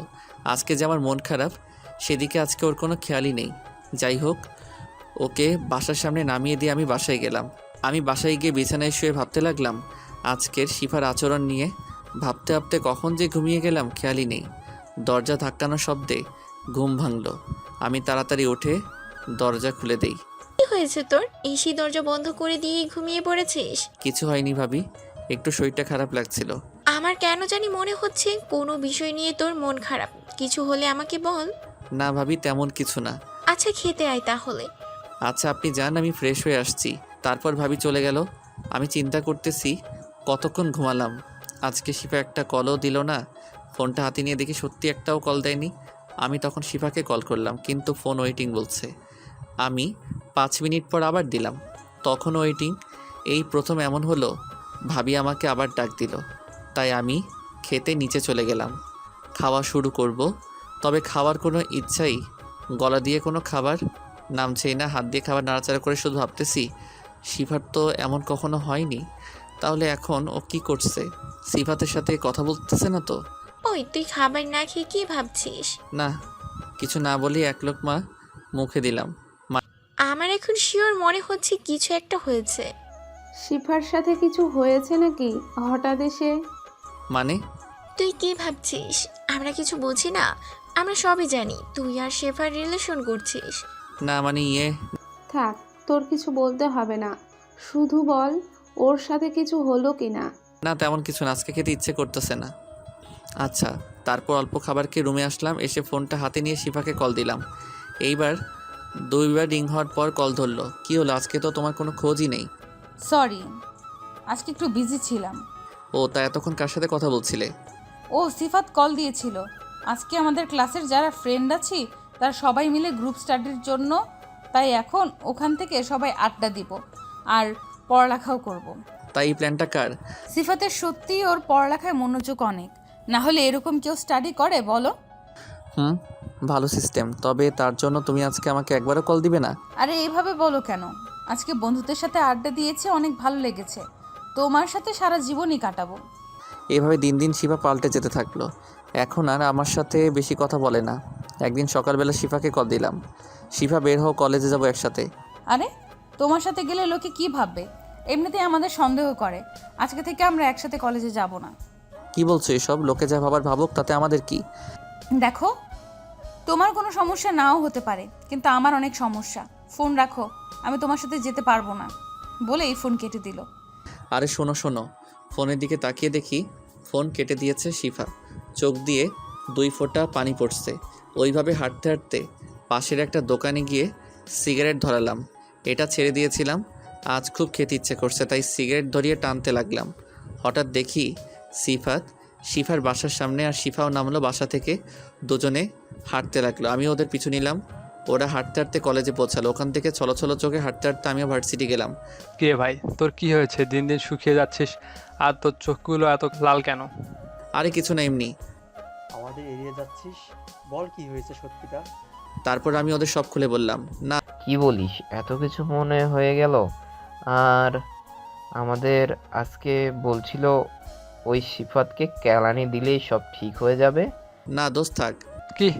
S2: আজকে যে আমার মন খারাপ, সেদিকে আজকে ওর কোনো খেয়ালই নেই। যাই হোক, ওকে বাসার সামনে নামিয়ে দিয়ে আমি বাসায় গেলাম। আমি বাসায় গিয়ে বিছানায় শুয়ে ভাবতে লাগলাম আজকের শিফার আচরণ নিয়ে। ভাবতে ভাবতে কখন যে ঘুমিয়ে গেলাম খেয়ালই নেই। দরজা ধাক্কানোর শব্দে ঘুম ভাঙলো। আমি তাড়াতাড়ি উঠে দরজা খুলে দেই।
S5: কি হয়েছে তোর? এসি দরজা বন্ধ করে দিয়ে ঘুমিয়ে পড়েছিস?
S2: কিছু হয়নি ভাবি, একটু শরীরটা খারাপ লাগছিল।
S5: আমার কেন জানি মনে হচ্ছে কোনো বিষয় নিয়ে তোর মন খারাপ। কিছু হলে আমাকে বল।
S2: না ভাবি, তেমন কিছু না।
S5: আচ্ছা খেতে আয় তাহলে।
S2: আচ্ছা আপনি যান, আমি ফ্রেশ হয়ে আসছি। তারপর ভাবি চলে গেল। আমি চিন্তা করতেছি কতক্ষণ ঘুমালাম। আজকে শিফা একটা কলও দিল না। ফোনটা হাতে নিয়ে দেখি সত্যি একটাও কল দেয়নি। আমি তখন শিফাকে কল করলাম, কিন্তু ফোন ওয়েটিং বলছে। আমি 5 মিনিট পর আবার দিলাম, তখন ওয়েটিং। এই প্রথম এমন হলো ভাবি আমাকে আবার ডাক দিল। তাই আমি খেতে নিচে চলে গেলাম, খাওয়া শুরু করব। তবে খাওয়ার কোনো ইচ্ছাই, গলা দিয়ে কোনো খাবার নামছেই না। হাত দিয়ে খাবার নাড়াচাড়া করে শুধু ভাবতেছি শিফার তো এমন কখনো হয়নি, তাহলে এখন ও কি করছে? সিফাতের সাথে কথা বলতেছে না তো?
S5: ওই তুই খাবার না খেয়ে কি ভাবছিস?
S2: না, কিছু না বলি এক লোকমা মুখে দিলাম।
S5: আমার এখন শিওর মনে হচ্ছে কিছু একটা হয়েছে।
S11: শিফার সাথে কিছু হয়েছে নাকি হঠাৎ এসে?
S2: মানে?
S5: তুই কি ভাবছিস আমরা কিছু বুঝি না? আমরা সবই জানি তুই আর শেফার রিলেশন করছিস।
S2: না মানে
S11: থাক, তোর কিছু বলতে হবে না, শুধু বল ওর সাথে কিছু হলো কি না।
S2: না তেমন কিছু না, আজকে খেতে ইচ্ছে করতেছে না। আচ্ছা, তারপর অল্প খাবার খেয়ে রুমে আসলাম। এসে ফোনটা হাতে নিয়ে শিফাকে কল দিলাম। এইবার 2বার রিং হওয়ার পর কল ধরলো। কি হলো, আজকে তো তোমার কোনো খোঁজই নেই?
S7: সরি, আজকে একটু বিজি ছিলাম।
S2: ও তা এতক্ষণ কার সাথে কথা বলছিলে?
S7: ও সিফাত কল দিয়েছিল। আজকে আমাদের ক্লাসের যারা ফ্রেন্ড আছি তারা সবাই মিলে গ্রুপ স্টাডির জন্য, তাই এখন ওখান থেকে সবাই আড্ডা দিব আর পড়ালেখাও করব।
S2: তাই এই প্ল্যানটা কার?
S7: সিফাতের সত্যিই ওর পড়ালেখায় মনোযোগ অনেক, না হলে এরকম কেউ স্টাডি করে বলো?
S2: ভালো সিস্টেম। তবে তার জন্য তুমি আজকে আমাকে একবারও কল দিবে না?
S7: আরে এইভাবে বলো কেন? আজকে বন্ধুদের সাথে আড্ডা দিয়েছে, অনেক ভালো লেগেছে। তোমার সাথে সারা জীবনই কাটাবো।
S2: এভাবে দিন দিন শিফা পাল্টে যেতে থাকলো। এখন আর আমার সাথে বেশি কথা বলে না। একদিন সকালবেলা শিফাকে কল দিলাম, শিফা বের হও, কলেজে যাবো একসাথে।
S7: আরে তোমার সাথে গেলে লোকে কি ভাববে? এমনিতেই আমাদের সন্দেহ করে। আজকে থেকে আমরা একসাথে কলেজে যাব না।
S2: কি বলছো এসব? লোকে যা ভাবার ভাবুক, তাতে আমাদের কি?
S7: দেখো, তোমার কোনো সমস্যা নাও হতে পারে, কিন্তু আমার অনেক সমস্যা। ফোন রাখো, আমি তোমার সাথে যেতে পারবো না বলেই ফোন কেটে দিল।
S2: আরে শোনো শোনো, ফোনের দিকে তাকিয়ে দেখি ফোন কেটে দিয়েছে শিফা। চোখ দিয়ে 2 ফোঁটা পানি পড়ছে। ওইভাবে হাঁটতে হাঁটতে পাশের একটা দোকানে গিয়ে সিগারেট ধরালাম। এটা ছেড়ে দিয়েছিলাম, আজ খুব খেতে ইচ্ছে করছে, তাই সিগারেট ধরিয়ে টানতে লাগলাম। হঠাৎ দেখি শিফার বাসার সামনে, আর শিফাও নামলো বাসা থেকে। দুজনে হাঁটতে লাগলো, আমি ওদের পিছু নিলাম। ওরা হাঁটতে হাঁটতে কলেজে পৌঁছালো। ওখান থেকে ছলো চোখে হাঁটতে হাঁটতে আমিও ভার্সিটি গেলাম।
S1: কে ভাই, তোর কি হয়েছে? দিন দিন শুকিয়ে যাচ্ছিস, আর তোর চোখগুলো এত লাল কেন?
S2: আরে কিছু না, এমনি।
S10: আমাদের এড়িয়ে যাচ্ছিস, বল কি হয়েছে সত্যিটা।
S2: তারপর আমি ওদের সব খুলে বললাম। না,
S3: কি বলিস, এত কিছু মনে হয়ে গেল? আর আমাদের আজকে বলছিল ওই সিফাতকে কেলানি দিলেই সব ঠিক হয়ে যাবে।
S2: না দোস্ত থাক।
S1: কি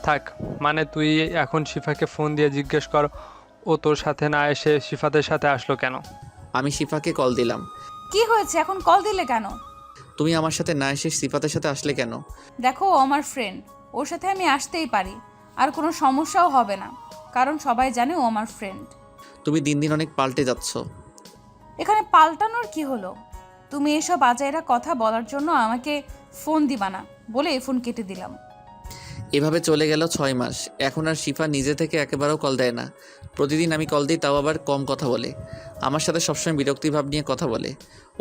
S1: থাক মানে? তুই এখন শিফাকে ফোন দিয়ে জিজ্ঞেস কর ও তোর সাথে না এসে শিফাতের সাথে আসলো কেন।
S2: আমি শিফাকে কল দিলাম।
S7: কি হয়েছে, এখন কল দিলে কেন?
S2: তুমি আমার সাথে না এসে সিফাতের সাথে আসলে কেন?
S7: দেখো, ও আমার ফ্রেন্ড, ওর সাথে আমি আসতেই পারি, আর কোনো সমস্যাও হবে না, কারণ সবাই জানে ও আমার ফ্রেন্ড।
S2: তুমি দিন দিন অনেক পাল্টে যাচ্ছ।
S7: এখানে পাল্টানোর কি হলো? তুমি এসব আজাইরা কথা বলার জন্য আমাকে ফোন দিবা না বলে ফোন কেটে দিলাম।
S2: এভাবে চলে গেল 6 মাস। এখন আর শিফা নিজে থেকে একেবারেও কল দেয় না। প্রতিদিন আমি কল দিই, তাও আবার কম কথা বলে। আমার সাথে সবসময় বিরক্তিভাব নিয়ে কথা বলে।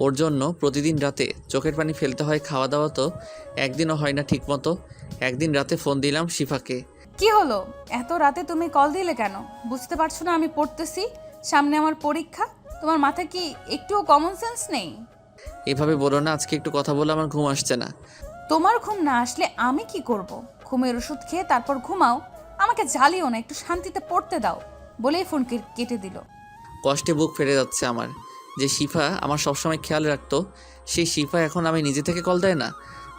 S2: ওর জন্য প্রতিদিন রাতে চোখের পানি ফেলতে হয়। খাওয়া দাওয়া তো একদিনও হয় না ঠিক মতো। একদিন রাতে ফোন দিলাম শিফাকে।
S7: কি হলো, এত রাতে তুমি কল দিলে কেন? বুঝতে পারছো না আমি পড়তেছি, সামনে আমার পরীক্ষা? তোমার মাথায় কি একটুও কমন সেন্স নেই?
S2: এভাবে বলো না, আজকে একটু কথা বলে আমার ঘুম আসছে না।
S7: তোমার ঘুম না আসলে আমি কি করব? ঘুমের ওষুধ খেয়ে তারপর ঘুমাও, আমাকে জ্বালিও না, একটু শান্তিতে পড়তে দাও বলেই ফোন কেটে দিল।
S2: কষ্টে বুক ফেটে যাচ্ছে আমার। যে শিফা আমার সবসময় খেয়াল রাখতো, সেই শিফা এখন আমি নিজে থেকে কল দেয় না।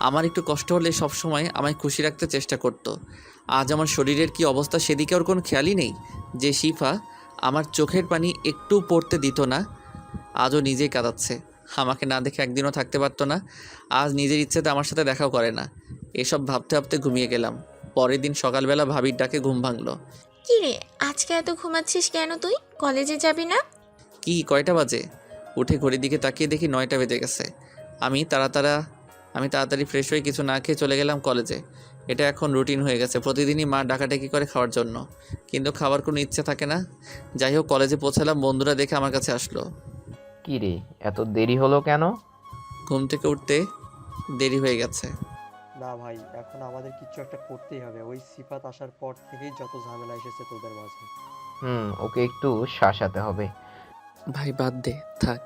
S2: আমার একটু কষ্ট হলে সবসময় আমায় খুশি রাখতে চেষ্টা করত। আজ আমার শরীরের কি অবস্থা সেদিকে ওর কোনো খেয়ালই নেই। যে শিফা আমার চোখের পানি একটু পড়তে দিত না, আজও নিজেই কাঁদাচ্ছে। আমাকে না দেখে একদিনও থাকতে পারতো না। আজ নিজের ইচ্ছেতে আমার সাথে দেখাও করে না। এসব ভাবতে ভাবতে ঘুমিয়ে গেলাম। পরের দিন সকালবেলা ভাবির ডাকে ঘুম ভাঙলো।
S5: কি রে, আজকে এত ঘুমাচ্ছিস কেন? তুই কলেজে যাবি না?
S2: কি কয়টা বাজে? উঠে ঘড়ির দিকে তাকিয়ে দেখি 9টা বেজে গেছে। আমি তাড়াতাড়ি ফ্রেশ হয়ে কিছু না খেয়ে চলে গেলাম কলেজে। এটা এখন রুটিন হয়ে গেছে, প্রতিদিনই মা ডাকাডাকি করে খাওয়ার জন্য, কিন্তু খাওয়ার কোনো ইচ্ছে থাকে না। যাই হোক, কলেজে পৌঁছালাম, বন্ধুরা দেখে আমার কাছে আসলো।
S3: কি রে, এত দেরি হলো কেন?
S2: ঘুম থেকে উঠতে দেরি হয়ে গেছে।
S10: না ভাই, এখন আমাদের কিছু একটা করতেই হবে। ওই সিফাত আসার পর থেকেই যত ঝামেলা এসেছে তোদের মাঝে।
S3: ওকে একটু শাসাতে হবে।
S2: ভাই বাদ দে, থাক।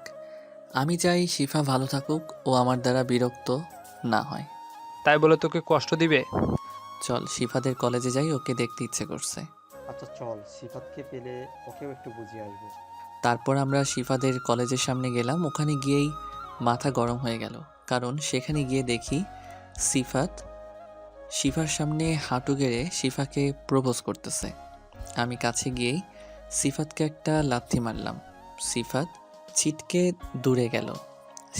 S2: আমি চাই শিফা ভালো থাকুক, ও আমার দ্বারা বিরক্ত না হয়।
S1: তাই বলে তোকে কষ্ট দিবে?
S2: চল শিফাদের কলেজে যাই, ওকে দেখতে ইচ্ছে করছে।
S10: আচ্ছা চল, সিফাতকে পেলে ওকেও একটু বুঝিয়ে আসবো।
S2: তারপর আমরা শিফাদের কলেজের সামনে গেলাম। ওখানে গিয়েই মাথা গরম হয়ে গেল, কারণ সেখানে গিয়ে দেখি শিফার সামনে হাঁটু গেড়ে শিফাকে প্রপোজ করতেছে। আমি কাছে গিয়েই সিফাতকে একটা লাথি মারলাম। সিফাত ছিটকে দূরে গেল।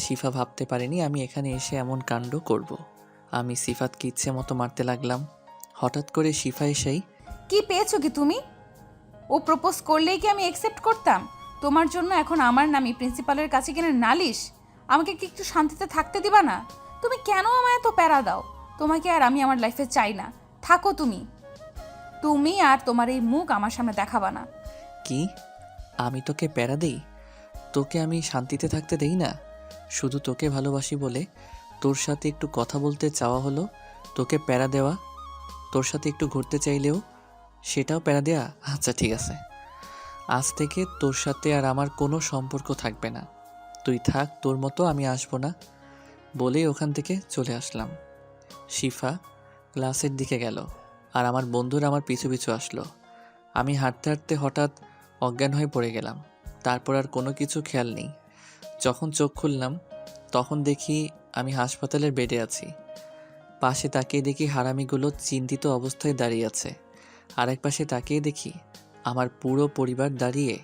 S2: শিফা ভাবতে পারেনি আমি এখানে এসে এমন কাণ্ড করব। আমি সিফাতকে ইচ্ছে মতো মারতে লাগলাম। হঠাৎ করে শিফা এসেই,
S7: কি পেয়েছো কি তুমি? ও প্রপোজ করলেই কি আমি অ্যাকসেপ্ট করতাম? তোমার জন্য এখন আমার নামই প্রিন্সিপালের কাছে কিনে নালিশ। আমাকে কি একটু শান্তিতে থাকতে দিবা না? তুমি কেন আমায় এত প্যারা দাও? তোমাকে আর আমি আমার লাইফে চাই না, থাকো তুমি আর তোমার এই মুখ আমার সামনে দেখাবা না।
S2: কি আমি তোকে প্যারা দেই? তোকে আমি শান্তিতে থাকতে দেই না? শুধু তোকে ভালোবাসি বলে তোর সাথে একটু কথা বলতে চাওয়া হলো তোকে প্যারা দেওয়া? তোর সাথে একটু ঘুরতে চাইলেও সেটাও প্যারা দেয়া? আচ্ছা ঠিক আছে, আজ থেকে তোর সাথে আর আমার কোনো সম্পর্ক থাকবে না। তুই থাক তোর মতো, আমি আসবো না বলেই ওখান থেকে চলে আসলাম। শিফা ক্লাসের দিকে গেল, আর আমার বন্ধুরা আমার পিছু পিছু আসলো। আমি হাঁটতে হাঁটতে হঠাৎ অজ্ঞান হয়ে পড়ে গেলাম। তারপর আর কোনো কিছু খেয়াল নেই। যখন চোখ খুললাম তখন দেখি আমি হাসপাতালের বেডে আছি। পাশে তাকিয়ে দেখি হারামিগুলো চিন্তিত অবস্থায় দাঁড়িয়ে আছে। আরেক পাশে তাকিয়ে দেখি আমার পুরো পরিবার দাঁড়িয়ে।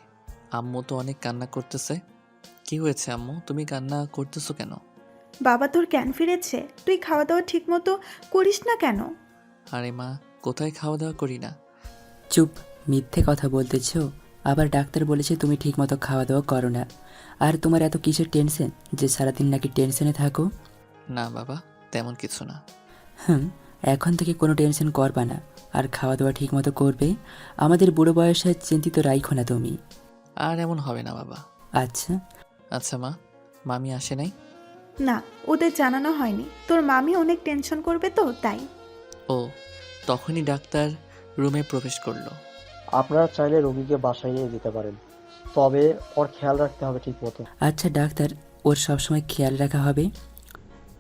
S2: আম্মু তো অনেক কান্না করতেছে। কি হয়েছে আম্মু, তুমি কান্না করতেছো কেন?
S6: বাবা তোর জ্ঞান ফিরেছে? তুই খাওয়া দাওয়া ঠিক মতো করিস না কেন?
S2: আরে মা, কোথায় খাওয়া দাওয়া করি না।
S12: চুপ, মিথ্যে কথা বলতেছ। আবার ডাক্তার বলেছে তুমি ঠিকমতো খাওয়া দাওয়া করো না। আর তোমার এত কিসের টেনশন যে সারাদিন নাকি টেনশনে থাকো?
S2: না বাবা, তেমন কিছু না।
S12: এখন থেকে কোনো টেনশন করবা না, আর খাওয়া দাওয়া ঠিকমতো করবে। আমাদের বুড়ো বয়সে চিন্তিত রাইখো না তুমি।
S2: আর এমন হবে না বাবা।
S12: আচ্ছা।
S2: আচ্ছা মা, মামি আসে নাই?
S6: না, ওদের জানানো হয়নি। তোর মামি অনেক টেনশন করবে তো তাই।
S2: ও, তখনই ডাক্তার রুমে প্রবেশ করলো।
S10: আপনারা চাইলে রোগীকে বাসায় নিয়ে যেতে পারেন, তবে ওর খেয়াল রাখতে হবে ঠিক মতো।
S12: আচ্ছা ডাক্তার, ওর সবসময় খেয়াল রাখা হবে।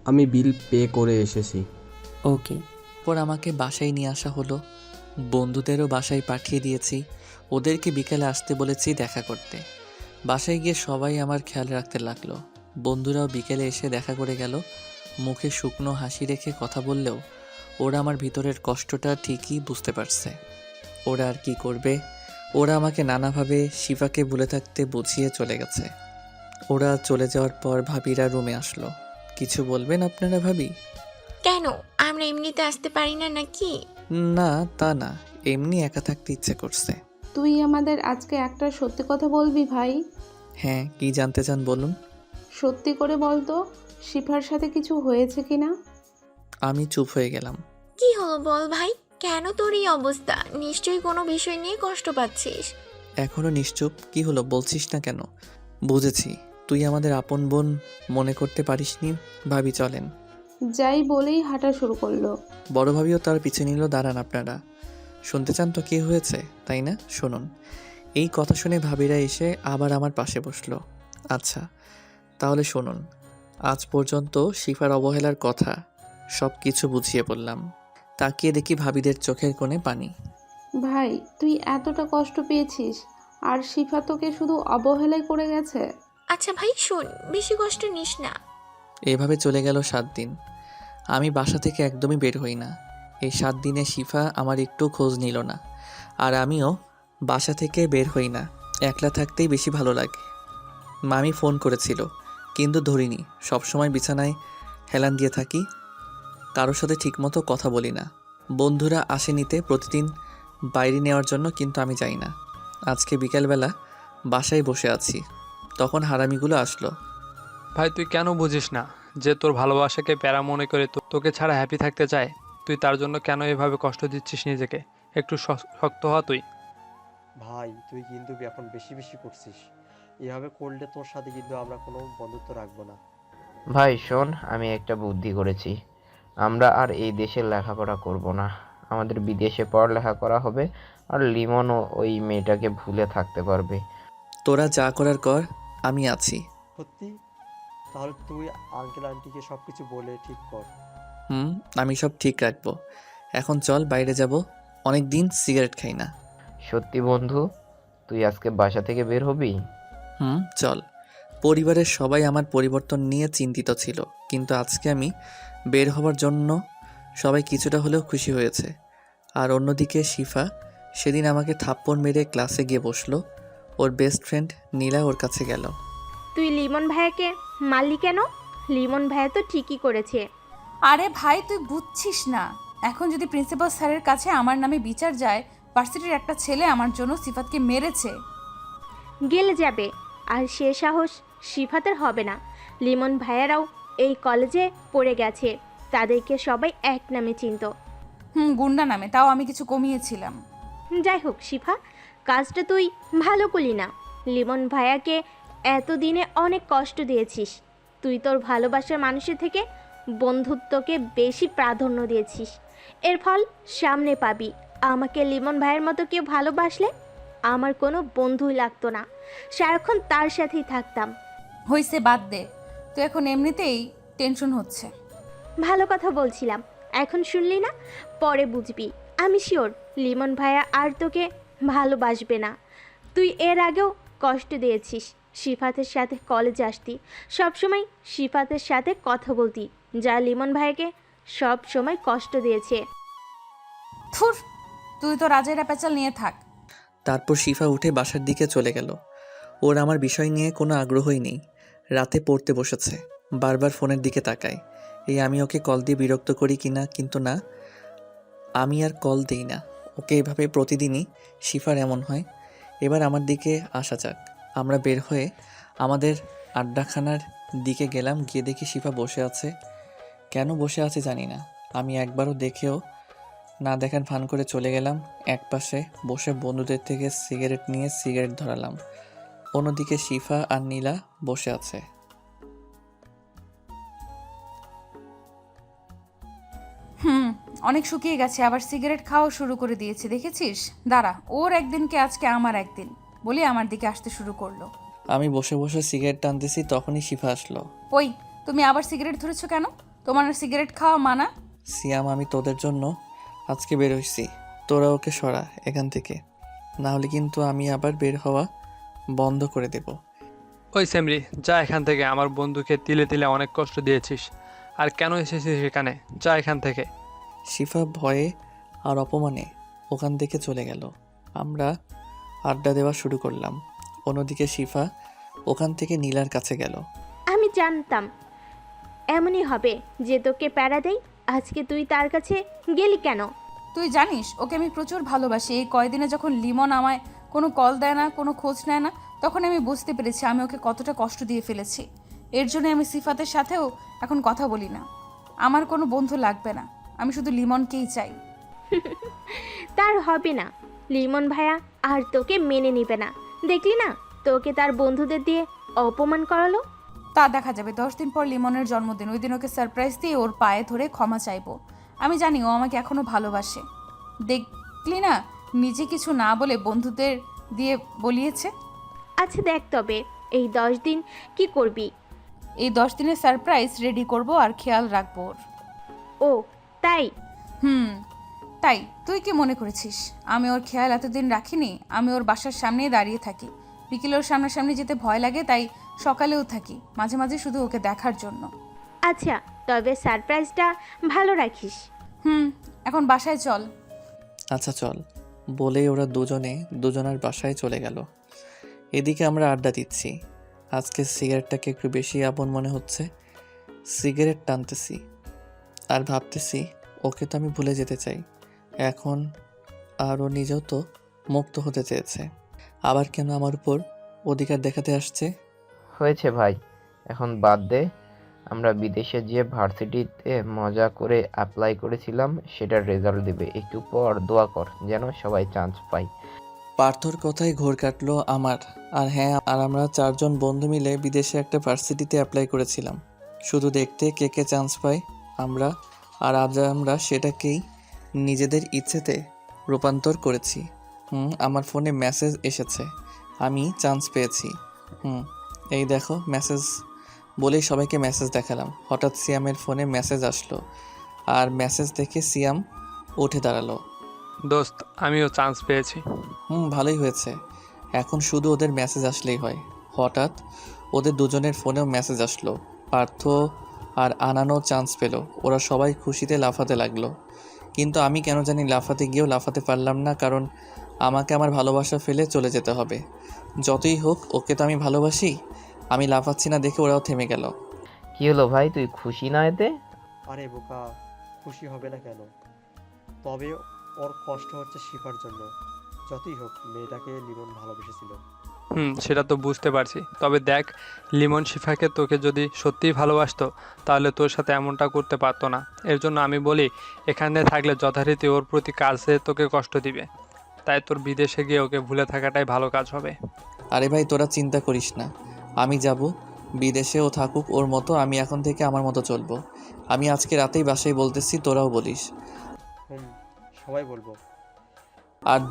S13: আমি বিল পে করে এসেছি।
S12: ওকে।
S2: পর আমাকে বাসায় নিয়ে আসা হলো। বন্ধুদেরও বাসায় পাঠিয়ে দিয়েছি। ওদেরকে বিকেলে আসতে বলেছি দেখা করতে। বাসায় গিয়ে সবাই আমার খেয়াল রাখতে লাগলো। বন্ধুরাও বিকেলে এসে দেখা করে গেল। মুখে শুকনো হাসি রেখে কথা বললেও ওরা আমার ভিতরের কষ্টটা ঠিকই বুঝতে পারছে। ওরা আর কি করবে, ওরা আমাকে নানাভাবে শিফাকে ভুলে থাকতে বুঝিয়ে চলে গেছে। ওরা চলে যাওয়ার পর ভাবিরা রুমে আসলো। কিছু বলবেন আপনারা ভাবি?
S5: কেন, আমরা এমনিতে আসতে পারি না নাকি?
S2: না তা না, এমনি একা থাকতে ইচ্ছে করছে।
S11: তুই আমাদের আজকে একটা সত্যি কথা বলবি ভাই?
S2: হ্যাঁ, কি জানতে চান বলুন।
S11: সত্যি করে বল তো, শিফার সাথে কিছু হয়েছে কিনা?
S2: আমি চুপ হয়ে গেলাম।
S5: কি হলো বল ভাই, কেন তোর এই অবস্থা? নিশ্চয়ই কোনো বিষয় নিয়ে কষ্ট পাচ্ছিস।
S2: এখনো নিশ্চুপ? কি হলো বলছিস না কেন? বুঝেছি, তুই আমাদের আপন বোন মনে করতে পারিসনি। ভাবি চলেন।
S11: যাই বলেই হাঁটা শুরু করলো।
S2: বড় ভাবিও তার পিছে নিল। দাঁড়ান, আপনারা শুনতে চান তো কি হয়েছে, তাই না? শুনুন। এই কথা শুনে ভাবিরা এসে আবার আমার পাশে বসলো। আচ্ছা তাহলে শুনুন। আজ পর্যন্ত শিফার অবহেলার কথা সব কিছু বুঝিয়ে বললাম। তাকিয়ে দেখি ভাবিদের চোখের কোণে পানি।
S11: ভাই, তুই এতটা কষ্ট পেয়েছিস আর শিফা তোকে শুধু অবহেলাই করে গেছে?
S5: আচ্ছা ভাই শোন, বেশি কষ্ট নিস না।
S2: এভাবে চলে গেল 7 দিন। আমি বাসা থেকে একদমই বের হই না। এই 7 দিনে শিফা আমার একটু খোঁজ নিল না, আর আমিও বাসা থেকে বের হই না। একলা থাকতেই বেশি ভালো লাগে। মামি ফোন করেছিল কিন্তু ধরিনি। সবসময় বিছানায় হেলান দিয়ে থাকি, কারোর সাথে ঠিকমতো কথা বলি না। বন্ধুরা আসে নিতে প্রতিদিন বাইরে নেওয়ার জন্য, কিন্তু আমি যাই না। আজকে বিকেলবেলা বাসায় বসে আছি, তখন হারামিগুলো আসলো।
S1: ভাই তুই কেন বুঝিস না যে তোর ভালোবাসাকে প্যারা মনে করে তোকে ছাড়া হ্যাপি থাকতে চায়? তুই তার জন্য কেন এভাবে কষ্ট দিচ্ছিস নিজেকে? একটু শক্ত হ তুই।
S10: ভাই তুই কিন্তু এখন বেশি বেশি করছিস। এভাবে করলে তোর সাথে কিন্তু আমরা কোনো বন্ধুত্ব রাখবো না।
S3: ভাই শোন, আমি একটা বুদ্ধি করেছি। আমরা আর এই দেশে লেখাপড়া করব না, আমাদের বিদেশে পড়ালেখা করা হবে, আর লিমনও ওই মেয়েটাকে ভুলে থাকতে পারবে।
S2: তোরা যা করার কর, আমি আছি।
S10: সত্যি? তাহলে তুই আঙ্কেল আন্টিকে সব কিছু বলে ঠিক কর।
S2: আমি সব ঠিক রাখবো। এখন চল বাইরে যাব, অনেক দিন সিগারেট খাই না।
S3: সত্যি বন্ধু, তুই আজকে বাসা থেকে বের হবি?
S2: চল। পরিবারের সবাই আমার পরিবর্তন নিয়ে চিন্তিত ছিল, কিন্তু আজকে আমি বের হবার জন্য সবাই কিছুটা হলেও খুশি হয়েছে। আর অন্যদিকে শিফা সেদিন আমাকে থাপ্পড় মেরে ক্লাসে গিয়ে বসলো। ওর বেস্ট ফ্রেন্ড নীলা ওর কাছে গেল।
S14: তুই লিমন ভাইয়াকে মারলি কেন? লিমন ভাইয়া তো ঠিকই করেছে।
S7: আরে ভাই তুই বুঝছিস না, এখন যদি প্রিন্সিপাল স্যারের কাছে আমার নামে বিচার যায়, ভার্সিটির একটা ছেলে আমার জন্য সিফাতকে মেরেছে।
S14: গেলে যাবে, আর সে সাহস শিফাতের হবে না। লিমন ভাইয়ারাও এই কলেজে পড়ে গেছে, তাদেরকে সবাই এক নামে চিনত।
S7: গুন্ডা নামে, তাও আমি কিছু কমিয়েছিলাম।
S14: যাই হোক শিফা, কাজটা তুই ভালো করলি না। লিমন ভাইয়াকে এতদিনে অনেক কষ্ট দিয়েছিস। তুই তোর ভালোবাসার মানুষের থেকে বন্ধুত্বকে বেশি প্রাধান্য দিয়েছিস। এর ফল সামনে পাবি। আমাকে লিমন ভাইয়ের মতো কেউ ভালোবাসলে আমার কোনো বন্ধুই লাগতো না, সারাক্ষণ তার সাথেই থাকতাম।
S7: হইছে, বাদ দে। তো এখন এমনিতেই টেনশন হচ্ছে।
S14: ভালো কথা বলছিলাম, এখন শুনলি না? পরে বুঝবি। আমি শিওর লিমন ভাইয়া আর তোকে ভালোবাসবে না। তুই এর আগেও কষ্ট দিয়েছিস। শিফাতের সাথে কলেজে আসতি, সবসময় শিফাতের সাথে কথা বলতি, যা লিমন ভাইকে সব সময় কষ্ট দিয়েছে।
S7: থুর, তুই তো রাজেরা পেঁচাল নিয়ে থাক।
S2: তারপর শিফা উঠে বাসার দিকে চলে গেল। ওর আমার বিষয় নিয়ে কোনো আগ্রহই নেই। রাতে পড়তে বসেছে, বারবার ফোনের দিকে তাকায়। আমি ওকে কল দিয়ে বিরক্ত করি কিনা, কিন্তু না, আমি আর কল দিই না ওকে। এভাবে প্রতিদিনই শিফার এমন হয়। এবার আমার দিকে আসা যাক। আমরা বের হয়ে আমাদের আড্ডাখানার দিকে গেলাম। গিয়ে দেখি শিফা বসে আছে। কেন বসে আছে জানি না। আমি একবারও দেখেও না দেখার ভান করে চলে গেলাম। একপাশে বসে বন্ধুদের থেকে সিগারেট নিয়ে সিগারেট ধরালাম। অন্যদিকে শিফা আর নীলা বসে আছে।
S7: অনেক শুকিয়ে গেছে, আবার সিগারেট খাওয়া শুরু করে দিয়েছে, দেখেছিস? দাঁড়া, ওর একদিনকে আজকে আমার একদিন বলে আমার দিকে আসতে শুরু করলো।
S2: আমি বসে বসে সিগারেট টানতেছি, তখনই শিফা আসলো।
S7: ওই, তুমি আবার সিগারেট ধরেছো কেন? তোমার না সিগারেট খাওয়া মানা?
S2: সিয়াম, আমি তোদের জন্য আজকে বের হইছি, তোরা ওকে সরা এখান থেকে, না হলে কিন্তু আমি আবার বের হওয়া বন্ধ করে দেব।
S1: ওই সেমরি, যা এখান থেকে। আমার বন্ধুকে তিলে তিলে অনেক কষ্ট দিয়েছিস, আর কেন এসেছিস এখানে? যা এখান থেকে।
S2: শিফা ভয়ে আর অপমানে ওখান থেকে চলে গেল। আমরা আড্ডা দেওয়া শুরু করলাম। অন্যদিকে শিফা ওখান থেকে নীলার কাছে গেল।
S14: আমি জানতাম এমনই হবে, যে তোকে প্যারা দেয়। আজকে তুই তার কাছে গেলি কেন?
S7: তুই জানিস ওকে আমি প্রচুর ভালোবাসি। এই কয়দিনে যখন লিমন আমায় কোনো কল দেয় না, কোনো খোঁজ নেয় না, তখন আমি বুঝতে পেরেছি আমি ওকে কতটা কষ্ট দিয়ে ফেলেছি। এর জন্য আমি সিফাতের সাথেও এখন কথা বলি না। আমার কোনো বন্ধু লাগবে না, আমি শুধু লিমনকেই চাই।
S14: তার হবে না, লিমন ভাইয়া আর তোকে মেনে নিবে না। দেখলি না, তোকে তার বন্ধুদের দিয়ে অপমান করালো।
S7: তা দেখা যাবে। 10 দিন পর লিমনের জন্মদিন, ওই দিন ওকে সারপ্রাইজ দিয়ে ওর পায়ে ধরে ক্ষমা চাইবো। আমি জানি ও আমাকে এখনো ভালোবাসে। দেখলি না, নিজে কিছু না বলে বন্ধুদের দিয়ে বলিয়েছে।
S14: আচ্ছা দেখ, তবে এই 10 দিন কি করবি?
S7: এই 10 দিনের সারপ্রাইজ রেডি করব আর খেয়াল রাখবো ওর।
S14: ও তাই?
S7: তাই তুই কি মনে করেছিস আমি ওর খেয়াল এতদিন রাখিনি? আমি ওর বাসার সামনেই দাঁড়িয়ে থাকি। বিকেলে ওর সামনাসামনি যেতে ভয় লাগে, তাই সকালেও থাকি মাঝে মাঝে শুধু ওকে দেখার জন্য।
S14: আচ্ছা, তবে সারপ্রাইজটা ভালো রাখিস।
S7: এখন বাসায় চল।
S2: আচ্ছা চল, বলেই ওরা দুজনের বাসায় চলে গেল। এদিকে আমরা আড্ডা দিচ্ছি। আজকে সিগারেটটাকে একটু বেশি আপন মনে হচ্ছে। সিগারেট টানতেছি আর ভাবতেছি ওকে তো আমি ভুলে যেতে চাই এখন, আর ও নিজেও তো মুক্ত হতে চেয়েছে, আবার কেন আমার উপর অধিকার দেখাতে আসছে?
S3: হয়েছে ভাই, এখন বাদ দে। আমরা বিদেশে যে ভার্সিটিতে মজা করে অ্যাপ্লাই করেছিলাম সেটার রেজাল্ট দেবে একটু পর। দোয়া কর যেন সবাই চান্স পায়।
S2: পার্থর কথায় ঘোর কাটলো আমার। আর হ্যাঁ, আর আমরা 4 জন বন্ধু মিলে বিদেশে একটা ভার্সিটিতে অ্যাপ্লাই করেছিলাম, শুধু দেখতে কে কে চান্স পায়। আর আজ আমরা সেটাকেই নিজেদের ইচ্ছেতে রূপান্তর করেছি। আমার ফোনে মেসেজ এসেছে, আমি চান্স পেয়েছি। এই দেখো মেসেজ, বলেই সবাইকে মেসেজ দেখালাম। হঠাৎ সিয়ামের ফোনে মেসেজ আসলো, আর মেসেজ দেখে সিয়াম উঠে দাঁড়ালো।
S1: দোস্ত, আমিও চান্স পেয়েছি।
S2: ভালোই হয়েছে, এখন শুধু ওদের মেসেজ আসলেই হয়। হঠাৎ ওদের দুজনের ফোনেও মেসেজ আসলো। পার্থ আর আনানও চান্স পেল। ওরা সবাই খুশিতে লাফাতে লাগলো, কিন্তু আমি কেন জানি লাফাতে গিয়েও লাফাতে পারলাম না, কারণ আমাকে আমার ভালোবাসা ফেলে চলে যেতে হবে। যতই হোক ওকে তো আমি ভালোবাসি। আমি লাফাচ্ছি না দেখে ওরাও থেমে গেল।
S3: কি হলো ভাই, তুই খুশি না এতে?
S10: আরে বোকা, খুশি হবে না কেন? তবে ওর কষ্ট হচ্ছে শিফার জন্য। যতই হোক মেয়েটাকে লিমন ভালোবেসেছিল।
S1: সেটা তো বুঝতে পারছি, তবে দেখ, লিমন শিফাকে তোকে যদি সত্যিই ভালোবাসতো তাহলে তোর সাথে এমনটা করতে পারতো না। এর জন্য আমি বলি, এখানে থাকলে যথারীতি ওর প্রতি কাজে তোকে কষ্ট দিবে, তাই তোর বিদেশে গিয়ে ওকে ভুলে থাকাটাই ভালো কাজ হবে।
S2: আরে ভাই, তোরা চিন্তা করিস না, আমি যাব বিদেশে, ও থাকুক ওর মতো, আমি এখন থেকে আমার মতো চলবো। আমি আজকে রাতেই বাসায় বলতেছি, তোরাও বলিস।
S10: সবাই বলবো।
S2: আর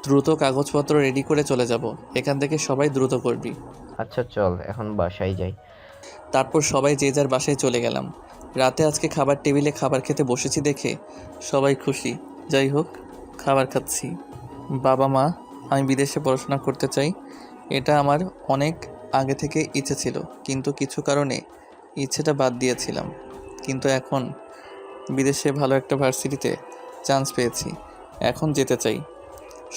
S2: দ্রুত কাগজপত্র রেডি করে চলে যাব এখান থেকে, সবাই দ্রুত করবি।
S3: আচ্ছা চল এখন বাসায় যাই।
S2: তারপর সবাই যে যার বাসায় চলে গেলাম। রাতে আজকে খাবার টেবিলে খাবার খেতে বসেছি দেখে সবাই খুশি। যাই হোক, খাবার খাচ্ছি। বাবা মা, আমি বিদেশে পড়াশোনা করতে চাই, এটা আমার অনেক আগে থেকে ইচ্ছে ছিল, কিন্তু কিছু কারণে ইচ্ছেটা বাদ দিয়েছিলাম। কিন্তু এখন বিদেশে ভালো একটা ভার্সিটিতে চান্স পেয়েছি, এখন যেতে চাই।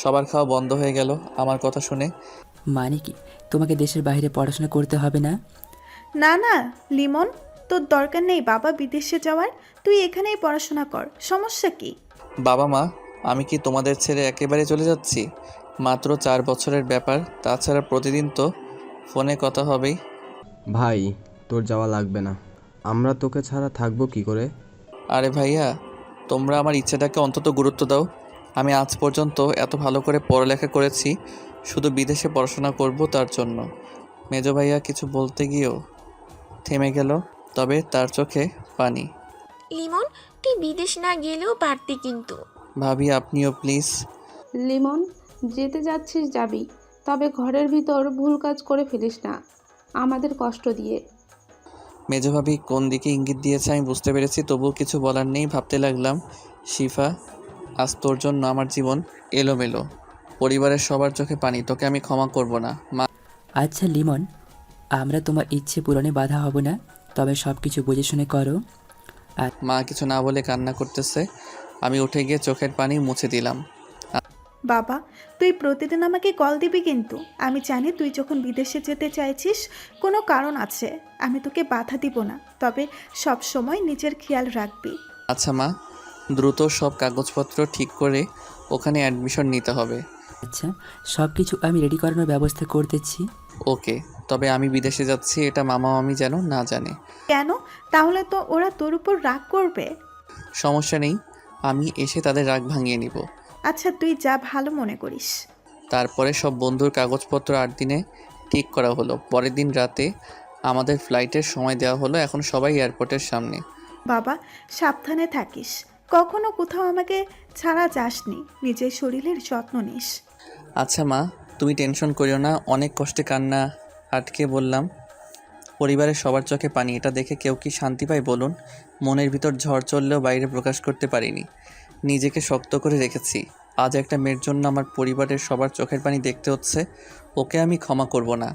S2: সবার খাওয়া বন্ধ হয়ে গেল আমার কথা শুনে।
S12: মানে কি তোমাকে দেশের বাইরে পড়াশোনা করতে হবে না?
S6: না না লিমন, তোর দরকার নেই বাবা বিদেশে যাওয়ার, তুই এখানেই পড়াশোনা কর, সমস্যা কি?
S2: বাবা মা, আমি কি তোমাদের ছেড়ে একেবারে চলে যাচ্ছি? মাত্র 4 বছরের ব্যাপার, তাছাড়া প্রতিদিন তো ফোনে কথা হবেই।
S13: ভাই, তোর যাওয়া লাগবে না, আমরা তোকে ছাড়া থাকবো কি করে?
S2: আরে ভাইয়া, তোমরা আমার ইচ্ছেটাকে অন্তত গুরুত্ব দাও। আমি আজ পর্যন্ত এত ভালো করে পড়ালেখা করেছি শুধু বিদেশে পড়াশোনা করব তার জন্য। মেজো ভাইয়া কিছু বলতে গিয়েও থেমে গেল, তবে তার চোখে পানি।
S5: লিমন, তুই বিদেশ না গেলেও পারতি কিন্তু।
S2: ভাবি আপনিও প্লিজ।
S11: লিমন, যেতে যাচ্ছিস যাবি, তবে ঘরের ভিতর ভুল কাজ করে ফেলিস না আমাদের কষ্ট দিয়ে।
S2: মেজো ভাবি কোন দিকে ইঙ্গিত দিয়েছে আমি বুঝতে পেরেছি, তবুও কিছু বলার নেই। ভাবতে লাগলাম, শিফা, আজ তোর জন্য আমার জীবন এলোমেলো, পরিবারের সবার চোখে পানি। তোকে আমি ক্ষমা করব না মা।
S12: আচ্ছা লিমন, আমরা তোমার ইচ্ছে পূরণে বাধা হব না, তবে সব কিছু বুঝে শুনে করো।
S2: মা কিছু না বলে কান্না করতেছে। আমি উঠে গিয়ে চোখের পানি মুছে দিলাম।
S6: বাবা, তুই প্রতিদিন আমাকে কল দিবি কিন্তু। আমি জানি তুই যখন বিদেশে যেতে চাইছিস কোনো কারণ আছে, আমি তোকে বাধা দিব না, তবে সব সময় নিজের খেয়াল রাখবি।
S2: আচ্ছা মা, দ্রুত সব কাগজপত্র ঠিক করে ওখানে অ্যাডমিশন নিতে হবে।
S12: আচ্ছা, সব কিছু আমি রেডি করানোর ব্যবস্থা করতেছি।
S2: ওকে, তবে আমি বিদেশে যাচ্ছি এটা মামা মামি যেন না জানে।
S6: কেন? তাহলে তো ওরা তোর উপর রাগ করবে।
S2: সমস্যা নেই, আমি এসে তাদের রাগ ভাঙিয়ে নিব।
S6: আচ্ছা, তুই যা ভালো মনে করিস।
S2: তারপরে সব বন্ধুর কাগজপত্র 8 দিনে ঠিক করা হলো। পরের দিন রাতে আমাদের ফ্লাইটের সময় দেওয়া হলো। এখন সবাই এয়ারপোর্টের সামনে।
S6: বাবা, সাবধানে থাকিস, কখনো কোথাও আমাকে ছাড়া যাসনি, নিজের শরীরের যত্ন নিস।
S2: আচ্ছা মা, তুমি টেনশন করিও না। অনেক কষ্টে কান্না আটকে বললাম। পরিবারের সবার চোখে পানি, এটা দেখে কেউ কি শান্তি পায় বলুন? মনের ভিতর ঝড় চললেও বাইরে প্রকাশ করতে পারিনি, নিজেকে শক্ত করে রেখেছি। আজ একটা মেয়ের জন্য আমার পরিবারের সবার চোখের পানি দেখতে হচ্ছে, ওকে আমি ক্ষমা করব না।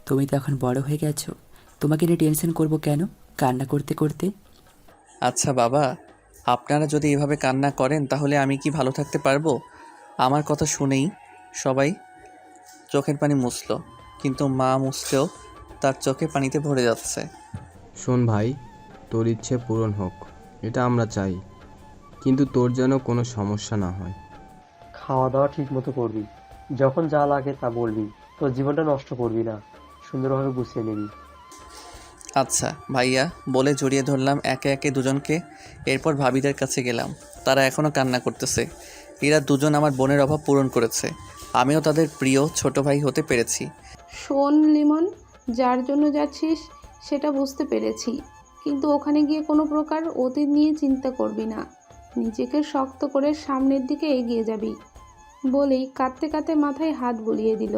S12: তুমি তো এখন বড় হয়ে গেছো, তোমাকে নিয়ে টেনশন করব কেন কান্না করতে করতে?
S2: আচ্ছা বাবা, আপনারা যদি এভাবে কান্না করেন তাহলে আমি কি ভালো থাকতে পারবো? আমার কথা শুনেই সবাই চোখের পানি মুছল, কিন্তু মা মুছলেও তার চোখে পানিতে ভরে যাচ্ছে।
S13: শোন ভাই, তোর ইচ্ছে পূরণ হোক, এটা আমরা চাই, কিন্তু তোর যেন কোনো সমস্যা না হয়।
S10: খাওয়া দাওয়া ঠিক মতো করবি, যখন যা লাগে তা বলবি, তোর জীবনটা নষ্ট করবি না, সুন্দরভাবে গুছিয়ে নিবি।
S2: আচ্ছা ভাইয়া বলে জড়িয়ে ধরলাম একে একে দুজনকে। এরপর ভাবিদের কাছে গেলাম, তারা এখনও কান্না করতেছে। এরা দুজন আমার বোনের অভাব পূরণ করেছে, আমিও তাদের প্রিয় ছোট ভাই হতে পেরেছি।
S11: শোন লিমন, যার জন্য যাচ্ছিস সেটা বুঝতে পেরেছি, কিন্তু ওখানে গিয়ে কোনো প্রকার অতীত নিয়ে চিন্তা করবি না, নিজেকে শক্ত করে সামনের দিকে এগিয়ে যাবি বলেই কাঁদতে কাঁদতে মাথায় হাত বুলিয়ে দিল।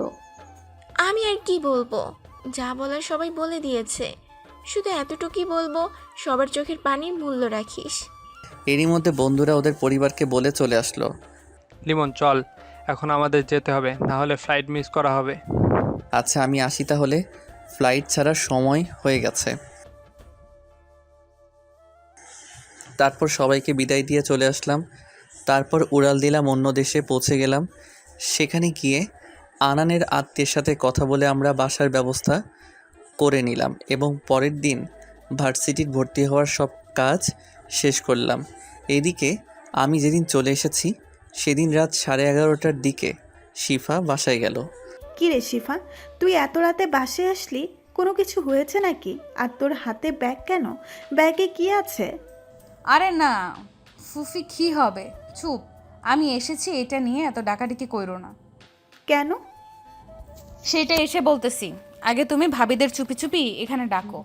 S5: আমি আর কি বলবো, যা বলার সবাই বলে দিয়েছে, শুধু এতটুকুই বলবো, সবার চোখের পানির মূল্য রাখিস।
S2: এরই মধ্যে বন্ধুরা ওদের পরিবারকে বলে চলে আসলো।
S1: লিমন চল, এখন আমাদের যেতে হবে, না হলে ফ্লাইট মিস করা হবে।
S2: আচ্ছা আমি আসি তাহলে, ফ্লাইট ছাড়ার সময় হয়ে গেছে। তারপর সবাইকে বিদায় দিয়ে চলে আসলাম। তারপর উড়াল দিলাম, অন্য দেশে পৌঁছে গেলাম। সেখানে গিয়ে আনানের আত্মীয়ের সাথে কথা বলে আমরা বাসার ব্যবস্থা করে নিলাম এবং পরের দিন ভার্সিটির ভর্তি হওয়ার সব কাজ শেষ করলাম। এদিকে আমি যেদিন চলে এসেছি সেদিন রাত 11:30টার দিকে শিফা বাসায় গেল।
S6: কি রে শিফা, তুই এত রাতে বাসে আসলি, কোনো কিছু হয়েছে নাকি? আর তোর হাতে ব্যাগ কেন? ব্যাগে কি আছে?
S7: আরে না ফুফি, কি হবে, চুপ। আমি এসেছি, এটা নিয়ে এত ডাকাডাকি কইরো না।
S6: কেন?
S7: সেটা এসে বলতেছি, আগে তুমি ভাবিদের চুপি চুপি এখানে ডাকো।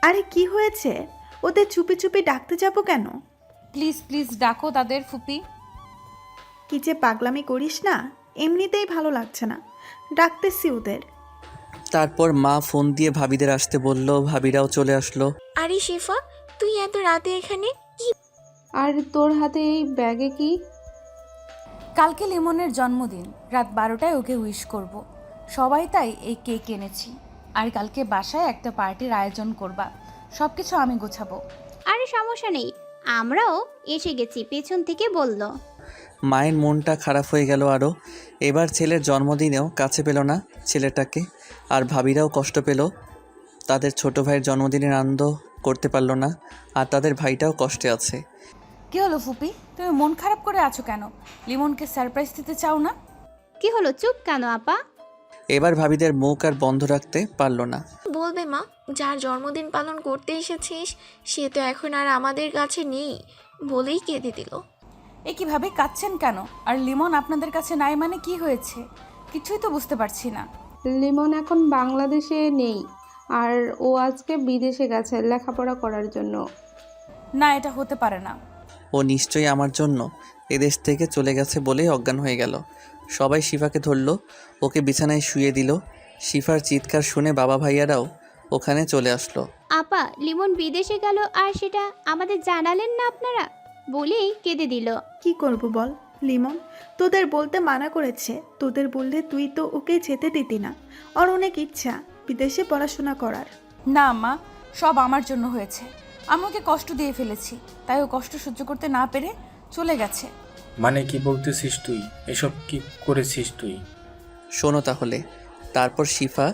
S6: আরে কি হয়েছে? ওদের চুপি চুপি ডাকতে যাব কেন?
S7: প্লিজ প্লিজ ডাকো তাদের ফুপি।
S6: কি যে পাগলামি করিস না, এমনিতেই ভালো লাগছে না, ডাকতেছি ওদের।
S2: তারপর মা ফোন দিয়ে ভাবিদের আসতে বলল, ভাবিরাও চলে আসলো।
S5: আরে শিফা, তুই এত রাতে এখানে কি?
S11: আর তোর হাতে এই ব্যাগে কি?
S7: কালকে লিমনের জন্মদিন, রাত 12টায় ওকে উইশ করব। সবাই তাই এই কেক এনেছি, আর কালকে বাসায় একটা পার্টির আয়োজন করবা, সব কিছু আমি গোছাবো।
S9: আরে সমস্যা নেই, আমরাও এসে গেছি, পেছন থেকে বলল।
S2: মায়ের মনটা খারাপ হয়ে গেল আরও। এবার ছেলের জন্মদিনেও কাছে পেল না ছেলেটাকে, আর ভাবিরাও কষ্ট পেল, তাদের ছোট ভাইয়ের জন্মদিনের আনন্দ করতে পারলো না, আর তাদের ভাইটাও কষ্টে আছে।
S7: কি হলো ফুপি, তুমি মন খারাপ করে আছো কেন? লিমনকে সারপ্রাইজ দিতে চাও না?
S9: কি হলো, চুপ কেন আপা?
S2: এবার ভাবিদের মুখ আর বন্ধ রাখতে পারলো না।
S5: বলবে মা, যার জন্মদিন পালন করতে এসেছিস সে তো এখন আর আমাদের কাছে নেই বলেই কেঁদে দিল।
S7: এ কিভাবে কাঁদছেন কেন? আর লিমন আপনাদের কাছে নাই মানে কি হয়েছে? কিছুই তো বুঝতে পারছি না।
S11: লিমন এখন বাংলাদেশে নেই, আর ও আজকে বিদেশে গেছে লেখাপড়া করার জন্য।
S7: না, এটা হতে পারে না।
S2: ও নিশ্চয়ই আমার জন্য এদেশ থেকে চলে গেছে বলেই অজ্ঞান হয়ে গেল। সবাই শিফাকে ধরলো, ওকে বিছানায় শুয়ে দিল। শিফার চিৎকার শুনে বাবা ভাইয়ারাও ওখানে চলে আসলো।
S9: আপা, লিমন বিদেশে গেল আর সেটা আমাদের জানালেন না আপনারা, বলেই কেঁদে দিল।
S6: কি করব বল লিমন, তোদের বলতে মানা করেছে। তোদের বললে তুই তো ওকে যেতে দিতি না। ওর অনেক ইচ্ছা বিদেশে পড়াশোনা করার।
S7: না মা, সব আমার জন্য হয়েছে। আমি ওকে কষ্ট দিয়ে ফেলেছি, তাই ও কষ্ট সহ্য করতে না পেরে চলে গেছে।
S8: মানে কি বলতেছিস তুই? এসব কি করেছিস তুই?
S2: শোনো তাহলে। তারপর শিফা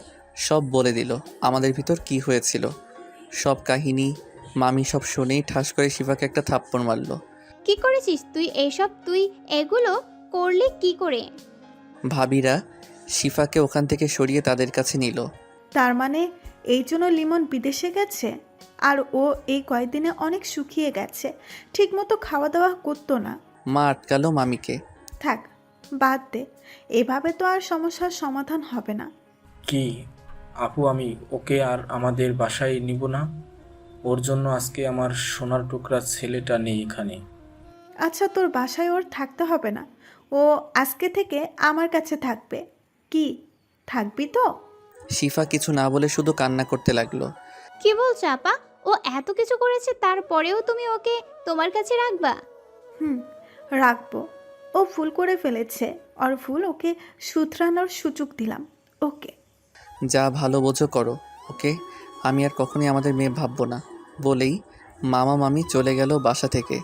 S2: সব বলে দিল আমাদের ভিতর কি হয়েছিল। সব কাহিনী মামি সব শুনেই ঠাস করে শিফাকে একটা থাপ্পড় মারল।
S9: কি করেছিস তুই এইসব? তুই এগুলো করলে কি করে?
S2: ভাবিরা শিফাকে ওখান থেকে সরিয়ে তাদের কাছে নিল।
S6: তার মানে এই জন্য লিমন বিদেশে গেছে। আর ও এই কয়েকদিনে অনেক শুকিয়ে গেছে, ঠিকমতো খাওয়া দাওয়া করতো না।
S2: মা আটকালো মামিকে।
S6: থাক, বাদ দে, এভাবে তো আর সমস্যার সমাধান হবে না।
S8: কি আপু, আমি ওকে আর আমাদের বাসায় নিব না? ওর জন্য আজকে আমার সোনার টুকরা ছেলেটা নেই এখানে।
S6: আচ্ছা, তোর বাসায় ওর থাকতে হবে না, ও আজকে থেকে আমার কাছে থাকবে। কি, থাকবি তো?
S2: শিফা কিছু না বলে শুধু কান্না করতে লাগলো।
S9: কি বলছো আপা? ও এত কিছু করেছে, তারপরেও তুমি ওকে তোমার কাছে রাখবা?
S6: রাখবো। ও ভুল করে ফেলেছে, ওর ভুল ওকে শুধরানোর সুযোগ দিলাম। ওকে।
S2: যা ভালো বোঝো করো, ওকে? আমি আর কখনোই আমাদের মেয়ে ভাববো না বলেই মামা মামি চলে গেল বাসা থেকে।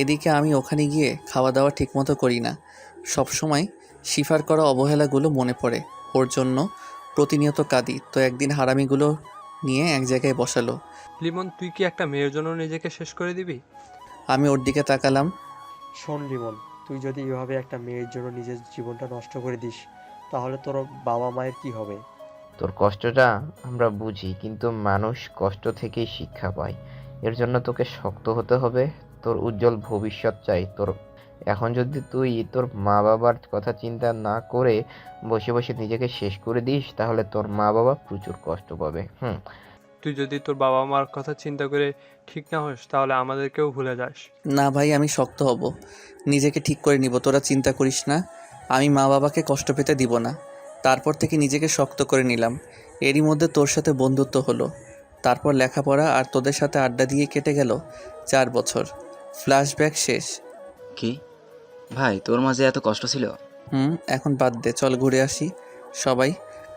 S2: এদিকে আমি ওখানে গিয়ে খাওয়া দাওয়া ঠিকমতো করি না। সবসময় শিফার করা অবহেলাগুলো মনে পড়ে। ওর জন্য প্রতিনিয়ত কাঁদি। তো একদিন হারামিগুলো নিয়ে এক জায়গায় বসালো।
S1: লিমন, তুই কি একটা মেয়ের জন্য নিজেকে শেষ করে দিবি?
S2: আমি ওর দিকে তাকালাম।
S10: শোন লিমন, তুই যদি এভাবে একটা মেয়ের জন্য নিজের জীবনটা নষ্ট করে দিস, তাহলে তোর বাবা মায়ের কি হবে?
S3: তোর কষ্টটা আমরা বুঝি, কিন্তু মানুষ কষ্ট থেকেই শিক্ষা পায়। এর জন্য তোকে শক্ত হতে হবে। তোর উজ্জ্বল ভবিষ্যৎ চাই তোর। এখন যদি তুই তোর মা বাবার কথা চিন্তা না করে বসে বসে নিজেকে শেষ করে দিস, তাহলে তোর মা বাবা প্রচুর কষ্ট পাবে।
S1: তুই যদি তোর বাবা মার কথা চিন্তা করে ঠিক না হোস, তাহলে আমাদেরকেও ভুলে যাস।
S2: না ভাই, আমি শক্ত হব, নিজেকে ঠিক করে নিব। তোরা চিন্তা করিস না, আমি মা বাবাকে কষ্ট পেতে দিব না। তারপর থেকে নিজেকে শক্ত করে নিলাম। এরই মধ্যে তোর সাথে বন্ধুত্ব হলো। তারপর লেখাপড়া আর তোদের সাথে আড্ডা দিয়ে কেটে গেল 4 বছর। ফ্ল্যাশব্যাক শেষ।
S4: কি ভাই, তোর মাঝে এত কষ্ট ছিল?
S2: এখন বাদ দে, চল ঘুরে আসি সবাই।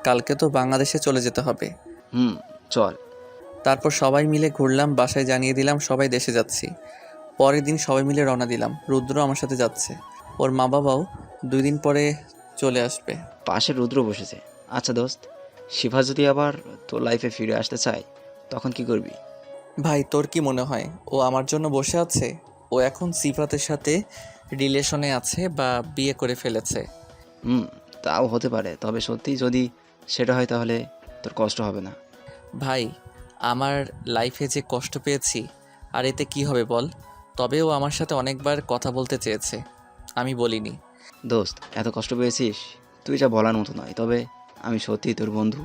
S2: কালকে তো বাংলাদেশে চলে যেতে হবে।
S4: চল।
S2: তারপর সবাই মিলে ঘুরলাম, বাসায় জানিয়ে দিলাম সবাই দেশে যাচ্ছি। পরের দিন সবাই মিলে রওনা দিলাম। রুদ্র আমার সাথে যাচ্ছে, ওর মা বাবাও 2 দিন পরে চলে আসবে।
S4: পাশে রুদ্র বসেছে। আচ্ছা দোস্ত, শিফা যদি আবার তোর লাইফে ফিরে আসতে চায়, তখন কি করবি?
S2: ভাই, তোর কি মনে হয় ও আমার জন্য বসে আছে? ও এখন সিফাতের সাথে রিলেশনে আছে বা বিয়ে করে ফেলেছে।
S4: তাও হতে পারে, তবে সত্যি যদি সেটা হয় তাহলে তোর কষ্ট হবে না।
S2: ভাই, আমার লাইফে যে কষ্ট পেয়েছি, আর এতে কি হবে বল? তবেও আমার সাথে অনেকবার কথা বলতে চেয়েছে, আমি বলিনি।
S4: দোস্ত, এত কষ্ট পেয়েছিস, তুই যা বলার মতো নয়। তবে আমি সত্যিই তোর বন্ধু।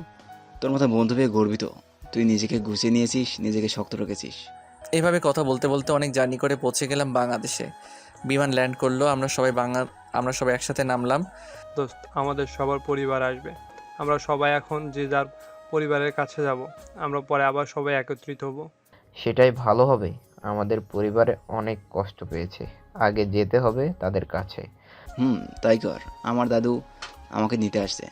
S4: তোর মতো বন্ধু পেয়ে গর্বিত। তুই নিজেকে গুছিয়ে নিয়েছিস, নিজেকে শক্ত রেখেছিস।
S2: এভাবে কথা বলতে বলতে অনেক জার্নি করে পৌঁছে গেলাম বাংলাদেশে। বিমান ল্যান্ড করলো, আমরা সবাই একসাথে নামলাম।
S1: দোস্ত, আমাদের সবার পরিবার আসবে। আমরা সবাই এখন যে যার পরিবারের কাছে যাব। আমরা পরে আবার সবাই একত্রিত হব।
S3: সেটাই ভালো হবে। আমাদের পরিবারে অনেক কষ্ট পেয়েছে, আগে যেতে হবে তাদের কাছে।
S4: তাই কর। আমার দাদু আমাকে নিতে আসছে।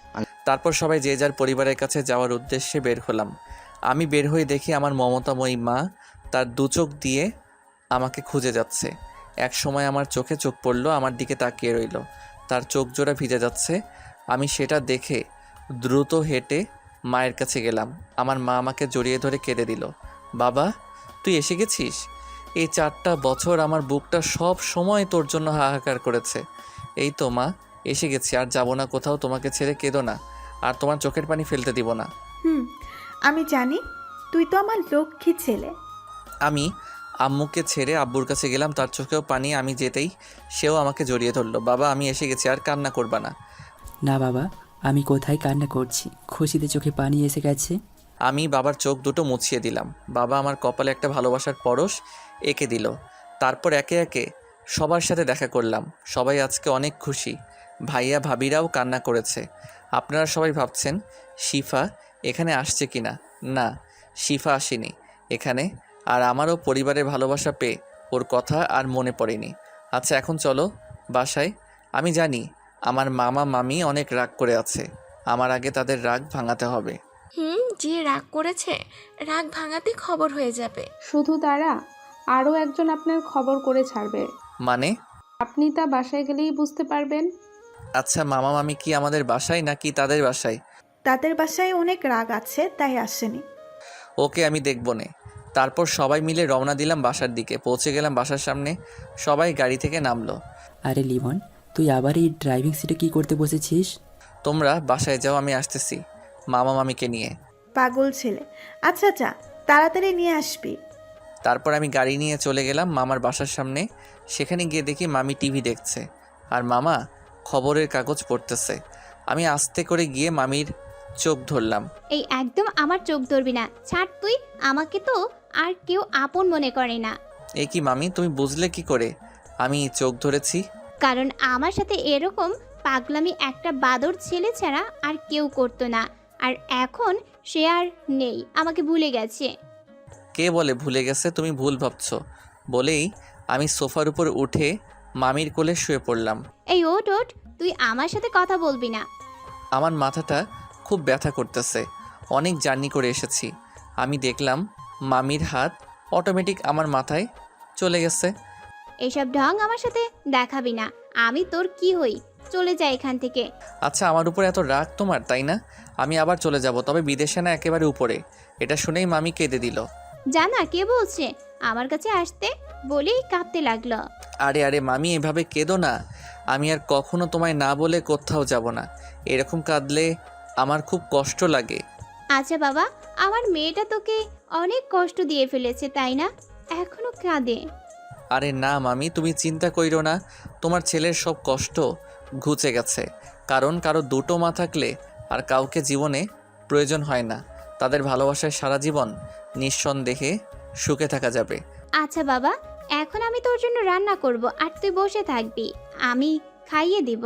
S2: তারপর সবাই যে যার পরিবারের কাছে যাওয়ার উদ্দেশ্যে বের হলাম। আমি বের হয়ে দেখি আমার মমতাময়ী মা তার 2 চোখ দিয়ে আমাকে খুঁজে যাচ্ছে। এক সময় আমার চোখে চোখ পড়লো, আমার দিকে তাকিয়ে রইল। তার চোখ জোড়া ভিজে যাচ্ছে। আমি সেটা দেখে দ্রুত হেঁটে মায়ের কাছে গেলাম। আমার মা আমাকে জড়িয়ে ধরে কেঁদে দিল। বাবা, তুই এসে গেছিস? এই 4টা বছর আমার বুকটা সব সময় তোর জন্য হাহাকার করেছে। এই তো মা, এসে গেছি, আর যাব না কোথাও। তোমাকে ছেড়ে কেঁদো না, আর তোমার চোখের পানি ফেলতে দিব না।
S6: আমি জানি, তুই তো আমার লক্ষ্মী ছেলে।
S2: আমি আম্মুকে ছেড়ে আব্বুর কাছে গেলাম, তার চোখেও পানি। আমি যেতেই সেও আমাকে জড়িয়ে ধরলো। বাবা, আমি এসে গেছি, আর কান্না করবা না।
S12: না বাবা, আমি কোথায় কান্না করছি, খুশিতে চোখে পানি এসে গেছে।
S2: আমি বাবার চোখ দুটো মুছিয়ে দিলাম। বাবা আমার কপালে একটা ভালোবাসার পরশ এঁকে দিল। তারপর একে একে সবার সাথে দেখা করলাম। সবাই আজকে অনেক খুশি। ভাইয়া ভাবিরাও কান্না করেছে। আপনারা সবাই ভাবছেন শিফা এখানে আসছে কি না। না, শিফা আসেনি এখানে। আর আমারও পরিবারের ভালোবাসা পেয়ে ওর কথা আর মনে পড়েনি। আচ্ছা, এখন চলো বাসায়। আমি জানি আমার মামা মামি অনেক রাগ করে আছে। আমার আগে তাদের রাগ ভাঙাতে হবে।
S5: যে রাগ করেছে রাগ ভাঙাতে খবর হয়ে যাবে।
S11: শুধু তারা, আরও একজন আপনার খবর করে ছাড়বে।
S2: মানে?
S11: আপনি তা বাসায় গেলেই বুঝতে পারবেন।
S2: আচ্ছা, মামা মামি কি আমাদের বাসায় নাকি তাদের বাসায়?
S6: তাদের বাসায় অনেক রাগ আছে, তাই আসেনি।
S2: ওকে, আমি দেখব নে। তারপর সবাই মিলে রওনা দিলাম বাসার দিকে। পৌঁছে গেলাম বাসার সামনে। সবাই গাড়ি থেকে নামলো।
S12: আরে লিমন, তুই আবার এই ড্রাইভিং সিটে কি করতে বসেছিস?
S2: তোমরা বাসায় যাও, আমি আসতেছি মামা মামিকে নিয়ে।
S6: পাগল ছেলে। আচ্ছা যা, তাড়াতাড়ি নিয়ে আসবি।
S2: তারপর আমি গাড়ি নিয়ে চলে গেলাম মামার বাসার সামনে। সেখানে গিয়ে দেখি মামি টিভি দেখছে আর মামা খবরের কাগজ পড়তেছে। আমি আস্তে করে গিয়ে মামির চোখ ধরলাম।
S9: এই একদম আমার চোখ ধরবি না, ছাড় তুই। আমাকে তো আর কেউ আপন মনে করে না।
S2: এ কি মামি, তুমি বুঝলে কি করে আমি চোখ ধরেছি?
S9: কারণ আমার সাথে এরকম পাগলামি একটা বাদর ছেলে ছাড়া আর কেউ করতো না। আর এখন সে আর নেই, আমাকে ভুলে গেছে।
S2: কে বলে ভুলে গেছে? তুমি ভুল ভাবছো। বলেই আমি সোফার উপর উঠে মামির কোলে শুয়ে পড়লাম।
S9: এই ওঠ ওঠ, তুই আমার সাথে কথা বলবি না।
S2: আমার মাথাটা খুব ব্যথা করতেছে। অনেক জার্নি করে এসেছি। আমি দেখলাম মামির হাত অটোমেটিক আমার মাথায় চলে গেছে।
S9: এসব ঢং আমার সাথে দেখাবি না। আমি তোর কি হই? চলে যা এখান থেকে।
S2: আচ্ছা, আমার উপর এত রাগ তোমার, তাই না? আমি আবার চলে যাব, তবে বিদেশে না, একেবারে উপরে। এটা শুনেই মামি কেঁদে দিল।
S9: জানা কে বলছে আমার কাছে আসতে? বলেই কাঁদতে লাগলো।
S2: আরে আরে মামি, এভাবে কেঁদো না। আমি আর কখনো তোমায় না বলে কোথাও যাব না। এরকম কাঁদলে আমার খুব কষ্ট লাগে।
S9: আচ্ছা বাবা, আমার মেয়েটা তোকে অনেক কষ্ট দিয়ে ফেলেছে, তাই না? এখনো কাঁদে?
S2: আরে না মামি, তুমি চিন্তা কইরো না। তোমার ছেলের সব কষ্ট ঘুচে গেছে। কারণ কারো দুটো মা থাকলে আর কাউকে জীবনে প্রয়োজন হয় না। তাদের ভালোবাসায় সারা জীবন নিঃসন্দেহে সুখে থাকা যাবে।
S9: আচ্ছা বাবা, এখন আমি তোর জন্য রান্না করব আর তুই বসে থাকবি, আমি খাইয়ে দিব।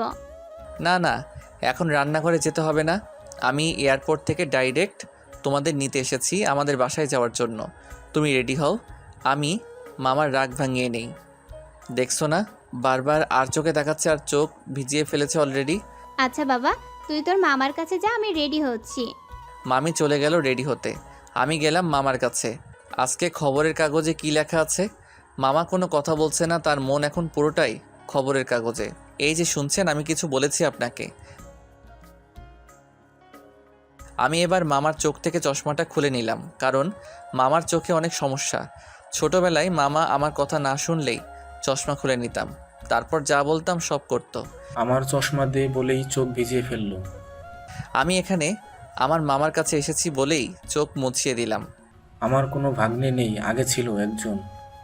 S2: না না, এখন রান্নাঘরে যেতে হবে না। আমি এয়ারপোর্ট থেকে ডাইরেক্ট তোমাদের নিতে এসেছি আমাদের বাসায় যাওয়ার জন্য। তুমি রেডি হও, আমি মামার রাগ ভাঙিয়ে নেই। দেখছো না, বারবার আর চোখে দেখাচ্ছে আর চোখ ভিজিয়ে ফেলেছে অলরেডি।
S9: আচ্ছা বাবা, তুই তোর মামার কাছে যা, আমি রেডি হচ্ছি।
S2: মামি চলে গেল রেডি হতে। আমি গেলাম মামার কাছে। আজকে খবরের কাগজে কি লেখা আছে? মামা কোনো কথা বলছে না, তার মন এখন পুরোটাই খবরের কাগজে। এই যে শুনছেন, আমি কিছু বলেছি আপনাকে। আমি এবার মামার চোখ থেকে চশমাটা খুলে নিলাম, কারণ মামার চোখে অনেক সমস্যা। ছোটবেলায় মামা আমার কথা না শুনলেই চশমা খুলে নিতাম, তারপর যা বলতাম সব করত।
S8: আমার চশমা দে বলেই চোখ ভিজিয়ে ফেললো।
S2: আমি এখানে আমার মামার কাছে এসেছি বলেই চোখ মুছিয়ে দিলাম।
S8: আমার কোনো ভাগ্নে নেই, আগে ছিল একজন,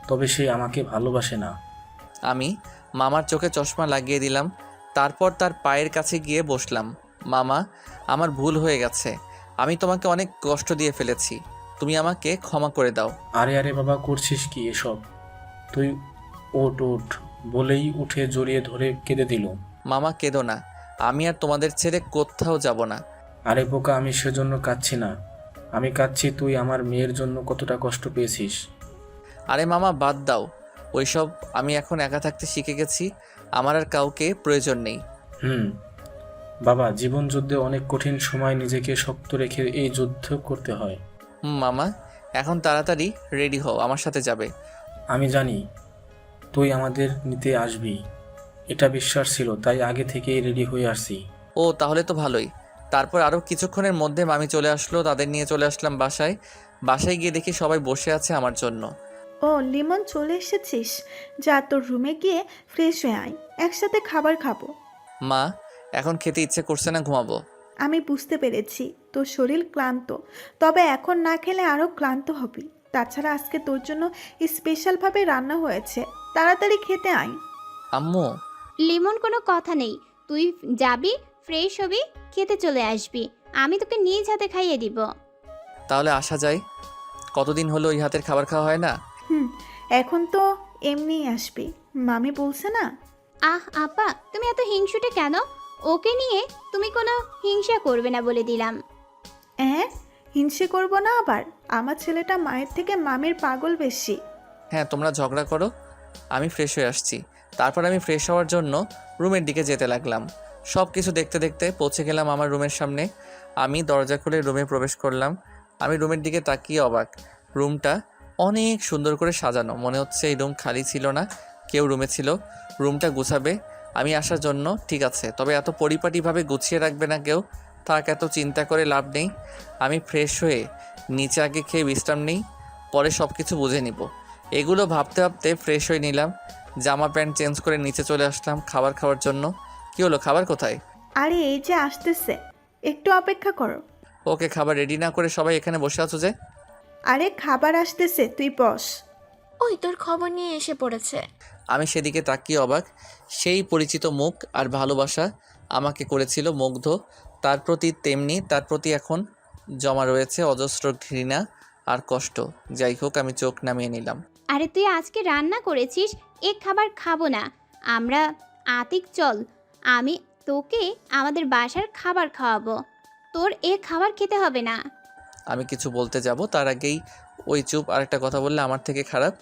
S8: তবে সে আমাকে ভালোবাসে না।
S2: আমি মামার চোখে চশমা লাগিয়ে দিলাম, তারপর তার পায়ের কাছে গিয়ে বসলাম। মামা, আমার ভুল হয়ে গেছে। আমি তোমাকে অনেক কষ্ট দিয়ে ফেলেছি, তুমি আমাকে ক্ষমা করে দাও।
S8: আরে আরে বাবা, করছিস কি এসব? তুই ওঠ ওঠ বলেই উঠে জড়িয়ে ধরে কেঁদে দিল।
S2: মামা কেঁদো না, আমি আর তোমাদের ছেড়ে কোথাও যাব না।
S8: আরে বোকা, আমি সেজন্য কাঁদছি না। আমি কাঁদছি তুই আমার মেয়ের জন্য কতটা কষ্ট পেয়েছিস।
S2: আরে মামা বাদ দাও ওইসব। আমি এখন একা থাকতে শিখে গেছি, আমার আর কাউকে প্রয়োজন নেই।
S8: বাবা, জীবন যুদ্ধে অনেক কঠিন সময় নিজেকে শক্ত রেখে এই যুদ্ধ করতে হয়।
S2: মামা, এখন তাড়াতাড়ি রেডি হও, আমার সাথে যাবে।
S8: আমি জানি তুই আমাদের নিতে আসবি, এটা বিশ্বাস ছিল, তাই আগে থেকেই রেডি হয়ে আসছি।
S2: ও তাহলে তো ভালোই। তারপর আরও কিছুক্ষণের মধ্যে মামি চলে আসলো, তাদের নিয়ে চলে আসলাম বাসায়। বাসায় গিয়ে দেখি সবাই বসে আছে আমার জন্য।
S6: ও লিমন, চলে এসেছিস? যা তোর রুমে গিয়ে ফ্রেশ হয়ে আয়, একসাথে খাবার খাবো।
S2: মা, এখন খেতে ইচ্ছে করছে না, ঘুমাবো।
S6: আমি বুঝতে পেরেছি তোর শরীর ক্লান্ত, তবে এখন না খেলে আরও ক্লান্ত হবি। তাছাড়া আজকে তোর জন্য স্পেশালভাবে রান্না হয়েছে, তাড়াতাড়ি খেতে আয়।
S2: আম্মু,
S9: লিমন কোনো কথা নেই, তুই যাবি, ফ্রেশ হবি, খেতে চলে আসবি, আমি তোকে নিজ হাতে খাইয়ে দিব।
S2: তাহলে আসা যায়? কতদিন হলো ওই হাতের খাবার খাওয়া হয় না।
S6: এখন তো এমনিই আসবি, মামি বলছে না।
S9: আহ আপা, তুমি এত হিংসুটে কেন? ওকে নিয়ে তুমি কোনো হিংসা করবে না বলে দিলাম।
S6: হ্যাঁ, হিংসে করব না আবার? আমার ছেলেটা মায়ের থেকে মামির পাগল বেশি।
S2: হ্যাঁ, তোমরা ঝগড়া করো, আমি ফ্রেশ হয়ে আসছি। তারপর আমি ফ্রেশ হওয়ার জন্য রুমের দিকে যেতে লাগলাম। সব কিছু দেখতে দেখতে পৌঁছে গেলাম আমার রুমের সামনে। আমি দরজা খুলে রুমে প্রবেশ করলাম। আমি রুমের দিকে তাকিয়ে অবাক। রুমটা অনেক সুন্দর করে সাজানো, মনে হচ্ছে এই রুম খালি ছিল না, কেউ রুমে ছিল। রুমটা গুছাবে আমি আসার জন্য, ঠিক আছে, তবে এত পরিপাটিভাবে গুছিয়ে রাখবে না কেউ। থাক, এত চিন্তা করে লাভ নেই। আমি ফ্রেশ হয়ে নিচে আগে খেয়ে বিশ্রাম নেই, পরে সব কিছু বুঝে নিব। এগুলো ভাবতে ভাবতে ফ্রেশ হয়ে নিলাম, জামা প্যান্ট চেঞ্জ করে নিচে চলে আসলাম খাবার খাওয়ার জন্য। কি হলো, খাবার কোথায়?
S6: আরে এই যে আসতেছে, একটু অপেক্ষা করো।
S2: ওকে, খাবার রেডি না করে সবাই এখানে বসে আছো যে?
S6: আরে খাবার আসতেছে, তুই বস।
S5: ওই তোর খবর নিয়ে এসে পড়েছে।
S2: আমি সেদিকে তাকিয়ে অবাক। সেই পরিচিত মুখ আর ভালোবাসা আমাকে করেছিল মুগ্ধ, তার প্রতি তেমনি তার প্রতি এখন জমা রয়েছে অজস্র ঘৃণা আর কষ্ট। যাই হোক, আমি চোখ নামিয়ে নিলাম।
S9: আরে তুই আজকে রান্না করেছিস, এ খাবার খাবো না আমরা। আতিক চল, আমি তোকে আমাদের বাসার খাবার খাওয়াবো, তোর এ খাবার খেতে হবে না।
S2: আমি কিছু বলতে যাব তার আগেই ওই চুপ। আরেকটা কথা বললে আমার থেকে খারাপ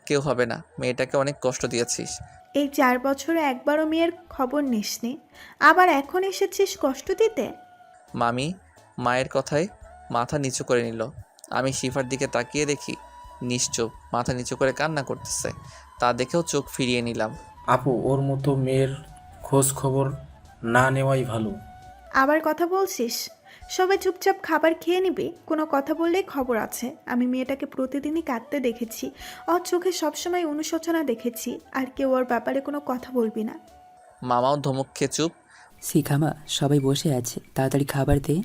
S2: কেউ হবে না। মেয়েটাকে অনেক কষ্ট দিয়েছিস।
S6: এই 4 বছরে একবারও মেয়ের খবর নিসনি, আবার এখন এসেছিস কষ্ট দিতে।
S2: মামি মায়ের কথায় মাথা নিচু করে নিল। আমি শিফার দিকে তাকিয়ে দেখি নিশ্চুপ, মাথা নিচু করে কান্না করতেছে। তা দেখেও চোখ ফিরিয়ে নিলাম।
S8: আপু, ওর মতো মেয়ের খোঁজ খবর না নেওয়াই ভালো।
S6: আবার কথা বলছিস? সবাই চুপচাপ খাবার খেয়ে নিবি, কোনো কথা বললেই খবর আছে। আমি মেয়েটাকে প্রতিদিনই কাঁদতে দেখেছি, ওর চোখে সবসময় অনুশোচনা দেখেছি, আর কেউ ওর ব্যাপারে কোনো কথা বলবি না।
S2: মামাও ধমক খেয়ে চুপ।
S12: শিখামা, সবাই বসে আছে, তাড়াতাড়ি খাবার দে।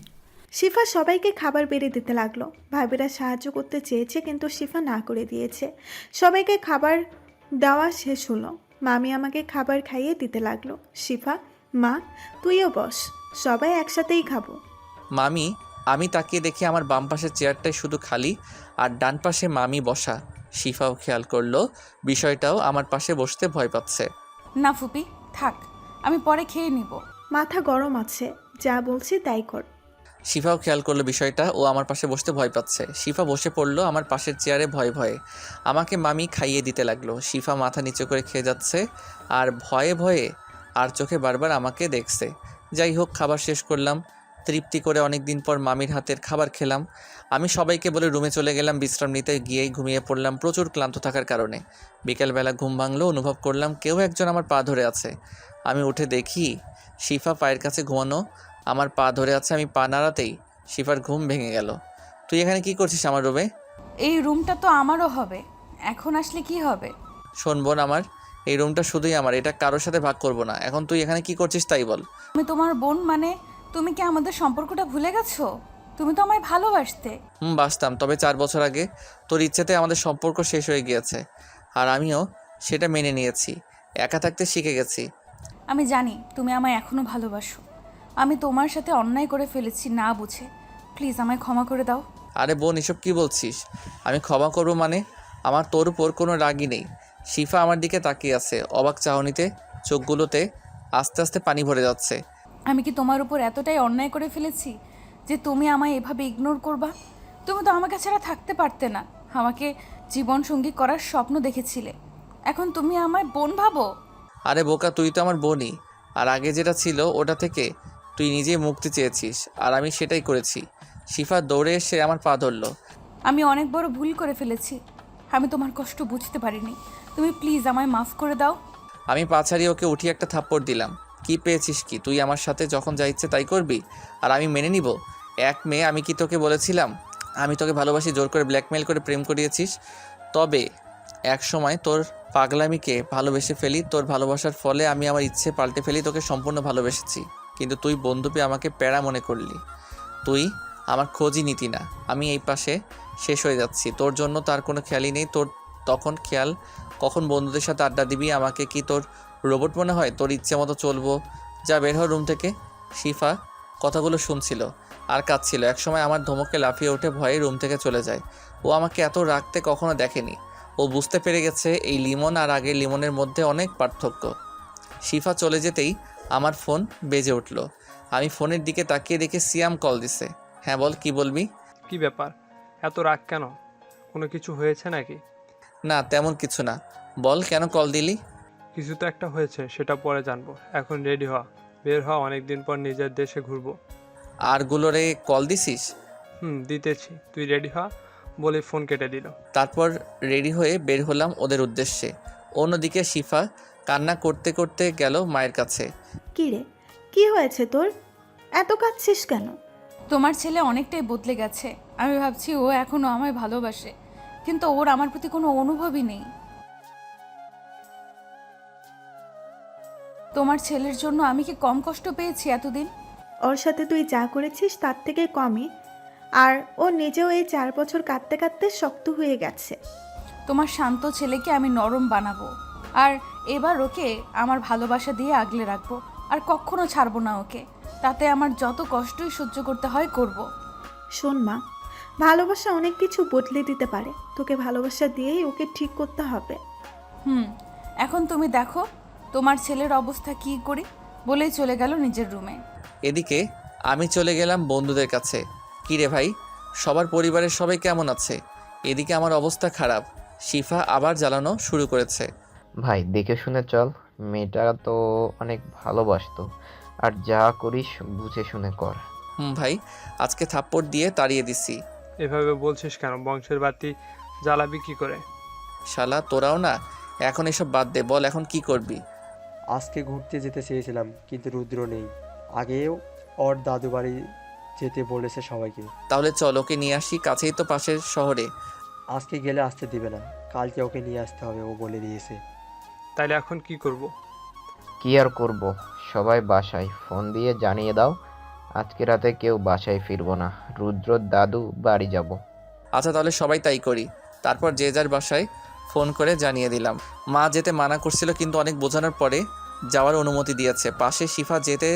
S6: শিফা সবাইকে খাবার বেড়ে দিতে লাগলো। ভাবিরা সাহায্য করতে চেয়েছে কিন্তু শিফা না করে দিয়েছে। সবাইকে খাবার দেওয়া শেষ হলো, মামি আমাকে খাবার খাইয়ে দিতে লাগলো। শিফা, মা তুইও বস, সবাই একসাথেই খাবো।
S2: মামি, আমি তাকিয়ে দেখি আমার বাম পাশের চেয়ারটাই শুধু খালি আর ডান পাশে মামি বসা। শিফাও খেয়াল করলো বিষয়টাও, আমার পাশে বসতে ভয় পাচ্ছে।
S7: না ফুপি, থাক, আমি পরে খেয়ে নিব।
S6: মাথা গরম আছে, যা বলছি তাই কর।
S2: শিফাও খেয়াল করলো বিষয়টা, ও আমার পাশে বসতে ভয় পাচ্ছে। শিফা বসে পড়লো আমার পাশের চেয়ারে ভয়ে ভয়ে। আমাকে মামি খাইয়ে দিতে লাগলো। শিফা মাথা নিচু করে খেয়ে যাচ্ছে আর ভয়ে ভয়ে আর চোখে বারবার আমাকে দেখছে। যাই হোক, খাবার শেষ করলাম তৃপ্তি করে। অনেক দিন পর মামির হাতের খাবার খেলাম। আমি সবাইকে বলে রুমে চলে গেলাম বিশ্রাম নিতে। গিয়েই ঘুমিয়ে পড়লাম প্রচুর ক্লান্ত থাকার কারণে। বিকেলবেলা ঘুম ভাঙলো, অনুভব করলাম কেউ একজন আমার পা ধরে আছে। আমি উঠে দেখি শিফা পায়ের কাছে ঘুমানো, আমার পা ধরে আছে। আমি পা নাড়াতেই শিফার ঘুম ভেঙে গেল। তুই এখানে কি করছিস আমার রুমে?
S7: এই রুমটা তো আমারও হবে, এখন আসলে কি হবে?
S2: শোন বোন, আমার এই রুমটা শুধুই আমার, এটা কারোর সাথে ভাগ করব না। এখন তুই এখানে কি করছিস তাই বল।
S7: আমি তোমার বোন মানে তুমি কি আমাদের সম্পর্কটা ভুলে গেছো? তুমি তো আমায় ভালোবাসতে।
S2: বাসতাম, তবে 4 বছর আগে তোর ইচ্ছেতে আমাদের সম্পর্ক শেষ হয়ে গিয়েছে, আর আমিও সেটা মেনে নিয়েছি। একা থাকতে শিখে গেছি।
S7: আমি জানি তুমি আমায় এখনো ভালোবাসো। আমি তোমার সাথে অন্যায় করে ফেলেছি না বুঝে, প্লিজ আমায় ক্ষমা করে দাও।
S2: আরে বোন, এসব কি বলছিস? আমি ক্ষমা করব মানে? আমার তোর উপর কোনো রাগই নেই। শিফা আমার দিকে তাকিয়ে আছে অবাক চাহনিতে, চোখগুলোতে আস্তে আস্তে পানি ভরে যাচ্ছে।
S7: আমি কি তোমার উপর এতটাই অন্যায় করে ফেলেছি যে তুমি আমায় এভাবে ইগনোর করবা? তুমি তো আমাকে ছাড়া থাকতে পারতে না, আমাকে জীবন সঙ্গী করার স্বপ্ন দেখেছিলে, এখন তুমি আমায় বোন ভাবো?
S2: আরে বোকা, তুই তো আমার বোনই, আর আগে যেটা ছিল ওটা থেকে তুই নিজেই মুক্তি চেয়েছিস, আর আমি সেটাই করেছি। শিফা দৌড়ে এসে আমার পা ধরলো।
S7: আমি অনেক বড় ভুল করে ফেলেছি, আমি তোমার কষ্ট বুঝতে পারিনি, তুমি প্লিজ আমায় মাফ করে দাও।
S2: আমি পা ছাড়িয়ে ওকে উঠিয়ে একটা থাপ্পড় দিলাম। কি পেয়েছিস কি? তুই আমার সাথে যখন যা ইচ্ছে তাই করবি, আর আমি মেনে নিব? এক মেয়ে, আমি কি তোকে বলেছিলাম আমি তোকে ভালোবাসি? জোর করে ব্ল্যাকমেল করে প্রেম করিয়েছিস। তবে এক সময় তোর পাগলামিকে ভালোবেসে ফেলি, তোর ভালোবাসার ফলে আমি আমার ইচ্ছে পাল্টে ফেলি, তোকে সম্পূর্ণ ভালোবেসেছি। কিন্তু তুই বন্ধু পেয়ে আমাকে প্যারা মনে করলি। তুই আমার খোঁজই নিতি না। আমি এই পাশে শেষ হয়ে যাচ্ছি, তোর জন্য তার কোনো খেয়ালই নেই। তোর তখন খেয়াল কখন বন্ধুদের সাথে আড্ডা দিবি? আমাকে কি তোর রোবট মনে হয়? তোর ইচ্ছে মতো চলবো। যা বের হ রুম থেকে। শিফা কথাগুলো শুনছিল আর কাঁদছিল। একসময় আমার ধমকে লাফিয়ে উঠে ভয়ে রুম থেকে চলে যায়। ও আমাকে এত রাখতে কখনো দেখেনি। ও বুঝতে পেরে গেছে এই লিমন আর আগের লিমনের মধ্যে অনেক পার্থক্য। শিফা চলে যেতেই আমার ফোন বেজে উঠল। আমি ফোনের দিকে তাকিয়ে দেখে সিয়াম কল দিছে। হ্যাঁ বল, কি বলবি?
S1: কি ব্যাপার, এত রাগ কেন? কোনো কিছু হয়েছে নাকি?
S2: না তেমন কিছু না, বল কেন কল দিলি?
S1: কিছু তো একটা হয়েছে, সেটা পরে জানবো। এখন রেডি হ, বের হ, অনেকদিন পর নিজের দেশে ঘুরবো।
S2: আর গুলোরে কল দিছিস?
S1: দিতেছি, তুই রেডি হ বলে ফোন কেটে দিল।
S2: তারপর রেডি হয়ে বের হলাম ওদের উদ্দেশ্যে। অন্যদিকে শিফা কান্না করতে করতে গেল মায়ের কাছে।
S6: কি রে, কি হয়েছে তোর? এত কাঁদছিস কেন?
S7: তোমার ছেলে অনেকটাই বদলে গেছে। আমি ভাবছি ও এখনও আমায় ভালোবাসে, কিন্তু ওর আমার প্রতি কোনো অনুভবই নেই। তোমার ছেলের জন্য আমি কি কম কষ্ট পেয়েছি এতদিন?
S6: ওর সাথে তুই যা করেছিস তার থেকে কমই। আর ও নিজেও এই 4 বছর কাঁদতে কাঁদতে শক্ত হয়ে গেছে।
S7: তোমার শান্ত ছেলেকে আমি নরম বানাবো, আর এবার ওকে আমার ভালোবাসা দিয়ে আগলে রাখবো, আর কখনো ছাড়বো না ওকে। তাতে আমার যত কষ্টই সহ্য করতে হয় করব।
S6: শোন মা, ভালোবাসা অনেক কিছু বদলে দিতে পারে। তোকে ভালোবাসা দিয়েই ওকে ঠিক করতে হবে।
S7: এখন তুমি দেখো তোমার ছেলের অবস্থা কি করি, বলেই চলে গেল নিজের রুমে।
S2: এদিকে আমি চলে গেলাম বন্ধুদের কাছে। কি রে ভাই, সবার পরিবারের সবাই কেমন আছে? এদিকে আমার অবস্থা খারাপ। শিফা আবার জ্বালানো শুরু করেছে।
S3: ভাই দেখে শুনে চল, মেয়েটা তো অনেক ভালোবাসতো। আর যা করিস বুঝে শুনে কর।
S2: ভাই, আজকে থাপ্পড় দিয়ে তাড়িয়ে দিছি।
S1: এভাবে বলছিস কেন? বংশের বাতি জ্বালাবি কি করে?
S2: শালা তোরাও না। এখন এসব বাদ দে, বল এখন কি করবি?
S10: আজকে ঘুরতে যেতে চেয়েছিলাম, কিন্তু রুদ্র নেই। আগেও ওর দাদু বাড়ি যেতে বলেছে সবাইকে।
S2: তাহলে চল ওকে নিয়ে আসি, কাছেই তো পাশের শহরে।
S10: আজকে গেলে আসতে দিবে না, কালকে ওকে নিয়ে আসতে হবে, ও বলে দিয়েছে।
S1: তাইলে এখন কি করব?
S3: কি আর করব, সবাই বাসায় ফোন দিয়ে জানিয়ে দাও আজকে রাতে কেউ বাসায় ফিরবো না, রুদ্রর দাদু বাড়ি যাব।
S2: আচ্ছা তাহলে সবাই তাই করি। তারপর যে যার বাসায় ফোন করে জানিয়ে দিলাম। মা যেতে মানা করছিল, কিন্তু অনেক বোঝানোর পরে যাওয়ার অনুমতি দিয়েছে। পাশে শিফা যেতে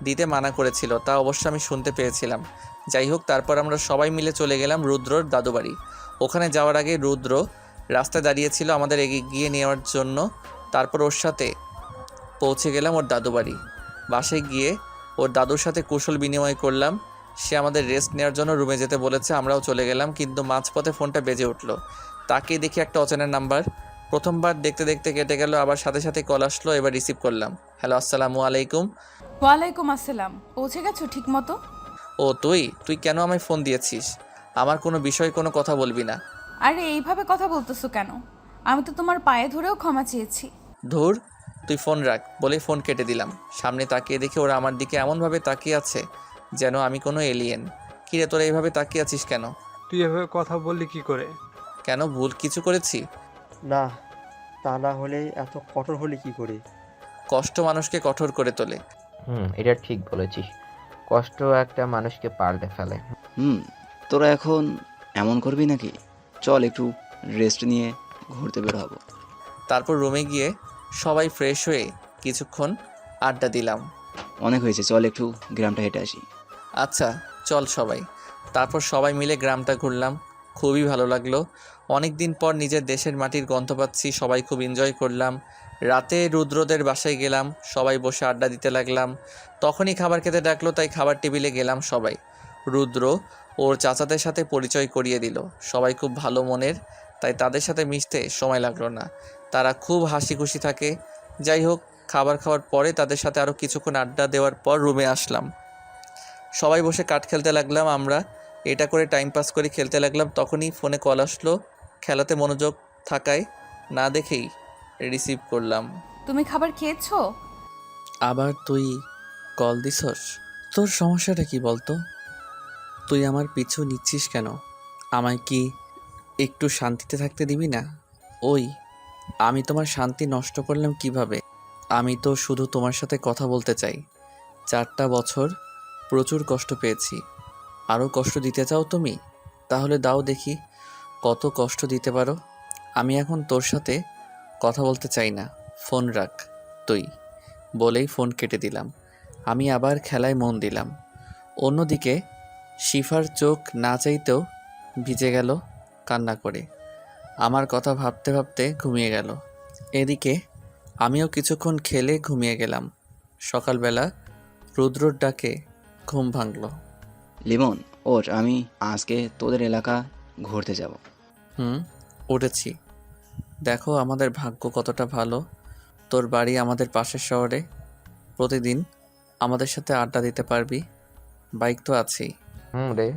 S2: দিতে মানা করেছিল, তা অবশ্য আমি শুনতে পেয়েছিলাম। যাই হোক, তারপর আমরা সবাই মিলে চলে গেলাম রুদ্রর দাদু বাড়ি। ওখানে যাওয়ার আগে রুদ্র রাস্তায় দাঁড়িয়েছিল আমাদের এগিয়ে নেওয়ার জন্য। তারপর ওর সাথে পৌঁছে গেলাম ওর দাদু বাড়ি। বাসায় গিয়ে ওর দাদুর সাথে কুশল বিনিময় করলাম। সে আমাদের রেস্ট নেওয়ার জন্য রুমে যেতে বলেছে, আমরাও চলে গেলাম। কিন্তু মাঝপথে ফোনটা বেজে উঠলো। তাকে দেখি একটা অচেনা নাম্বার। প্রথমবার দেখতে দেখতে কেটে গেল, আবার সাথে সাথে কল আসলো। এবার রিসিভ করলাম। হ্যালো, আসসালামু আলাইকুম।
S7: ওয়ালাইকুম আসসালাম। পৌঁছে গেছো ঠিক মতো?
S2: ও তুই কেন আমায় ফোন দিয়েছিস? আমার কোনো বিষয়ে কোনো কথা বলবি না।
S7: আরে এইভাবে কথা বলতেছো কেন? আমি তো তোমার পায়ে ধরেও ক্ষমা চেয়েছি।
S2: ধুর, তুই ফোন রাখ বলে ফোন কেটে দিলাম। সামনে তাকিয়ে দেখে ওরা আমার দিকে এমনভাবে তাকিয়ে আছে যেন আমি কোনো এলিয়েন। কিরে তোরা এইভাবে তাকিয়ে আছিস কেন?
S1: তুই এভাবে কথা বললি কি করে?
S2: কেন, ভুল কিছু করেছি?
S10: না, তা না হলে এত কঠোর হলে কি করে?
S2: কষ্ট মানুষকে কঠোর করে তোলে।
S3: এটা ঠিক বলেছিস, কষ্ট একটা মানুষকে পাল্টে ফেলে।
S4: তোরা এখন এমন করবি নাকি? চল একটু রেস্ট নিয়ে ঘুরতে বের হবো।
S2: তারপর রুমে গিয়ে সবাই ফ্রেশ হয়ে কিছুক্ষণ আড্ডা দিলাম।
S4: অনেক হয়েছে, চল একটু গ্রামটা হেঁটে আসি।
S2: আচ্ছা চল সবাই। তারপর সবাই মিলে গ্রামটা ঘুরলাম, খুবই ভালো লাগলো। অনেক দিন পর নিজের দেশের মাটির গন্ধ পাচ্ছি, সবাই খুব এনজয় করলাম। রাতে রুদ্রদের বাসায় গেলাম, সবাই বসে আড্ডা দিতে লাগলাম। তখনই খাবার খেতে ডাকলো, তাই খাবার টেবিলে গেলাম সবাই। রুদ্র ওর চাচাদের সাথে পরিচয় করিয়ে দিল। সবাই খুব ভালো মনের, তাই তাদের সাথে মিশতে সময় লাগলো না। তারা খুব হাসি খুশি থাকে। যাই হোক, খাবার খাওয়ার পরে তাদের সাথে আরও কিছুক্ষণ আড্ডা দেওয়ার পর রুমে আসলাম। সবাই বসে কাঠ খেলতে লাগলাম। আমরা এটা করে টাইম পাস করে খেলতে লাগলাম। তখনই ফোনে কল আসলো। খেলাতে মনোযোগ থাকায় না দেখেই রিসিভ করলাম।
S7: তুমি খাবার খেয়েছো?
S2: আবার তুই কল দিছস? তোর সমস্যাটা কি বলতো? তুই আমার পিছু নিচ্ছিস কেন? আমায় কি একটু শান্তিতে থাকতে দিবি না? ওই, আমি তোমার শান্তি নষ্ট করলাম কিভাবে? আমি তো শুধু তোমার সাথে কথা বলতে চাই। 4টা বছর প্রচুর কষ্ট পেয়েছি। আরও কষ্ট দিতে চাও তুমি? তাহলে দাও দেখি কত কষ্ট দিতে পারো। আমি এখন তোর সাথে কথা বলতে চাই না, ফোন রাখ তুই, বলেই ফোন কেটে দিলাম। আমি আবার খেলায় মন দিলাম। অন্যদিকে শিফার চোখ না চাইতেও ভিজে গেল কান্না করে। আমার কথা ভাবতে ভাবতে ঘুমিয়ে গেল। এদিকে আমিও কিছুক্ষণ খেলে ঘুমিয়ে গেলাম। সকালবেলা রুদ্রর ডাকে ঘুম ভাঙল।
S4: লিমন ওঠ, আমি আজকে তোদের এলাকা ঘুরতে যাব।
S2: উঠেছি। দেখো আমাদের ভাগ্য কতটা ভালো, তোর বাড়ি আমাদের পাশের শহরে। প্রতিদিন আমাদের সাথে আড্ডা দিতে পারবি, বাইক তো আছেই।
S3: রে,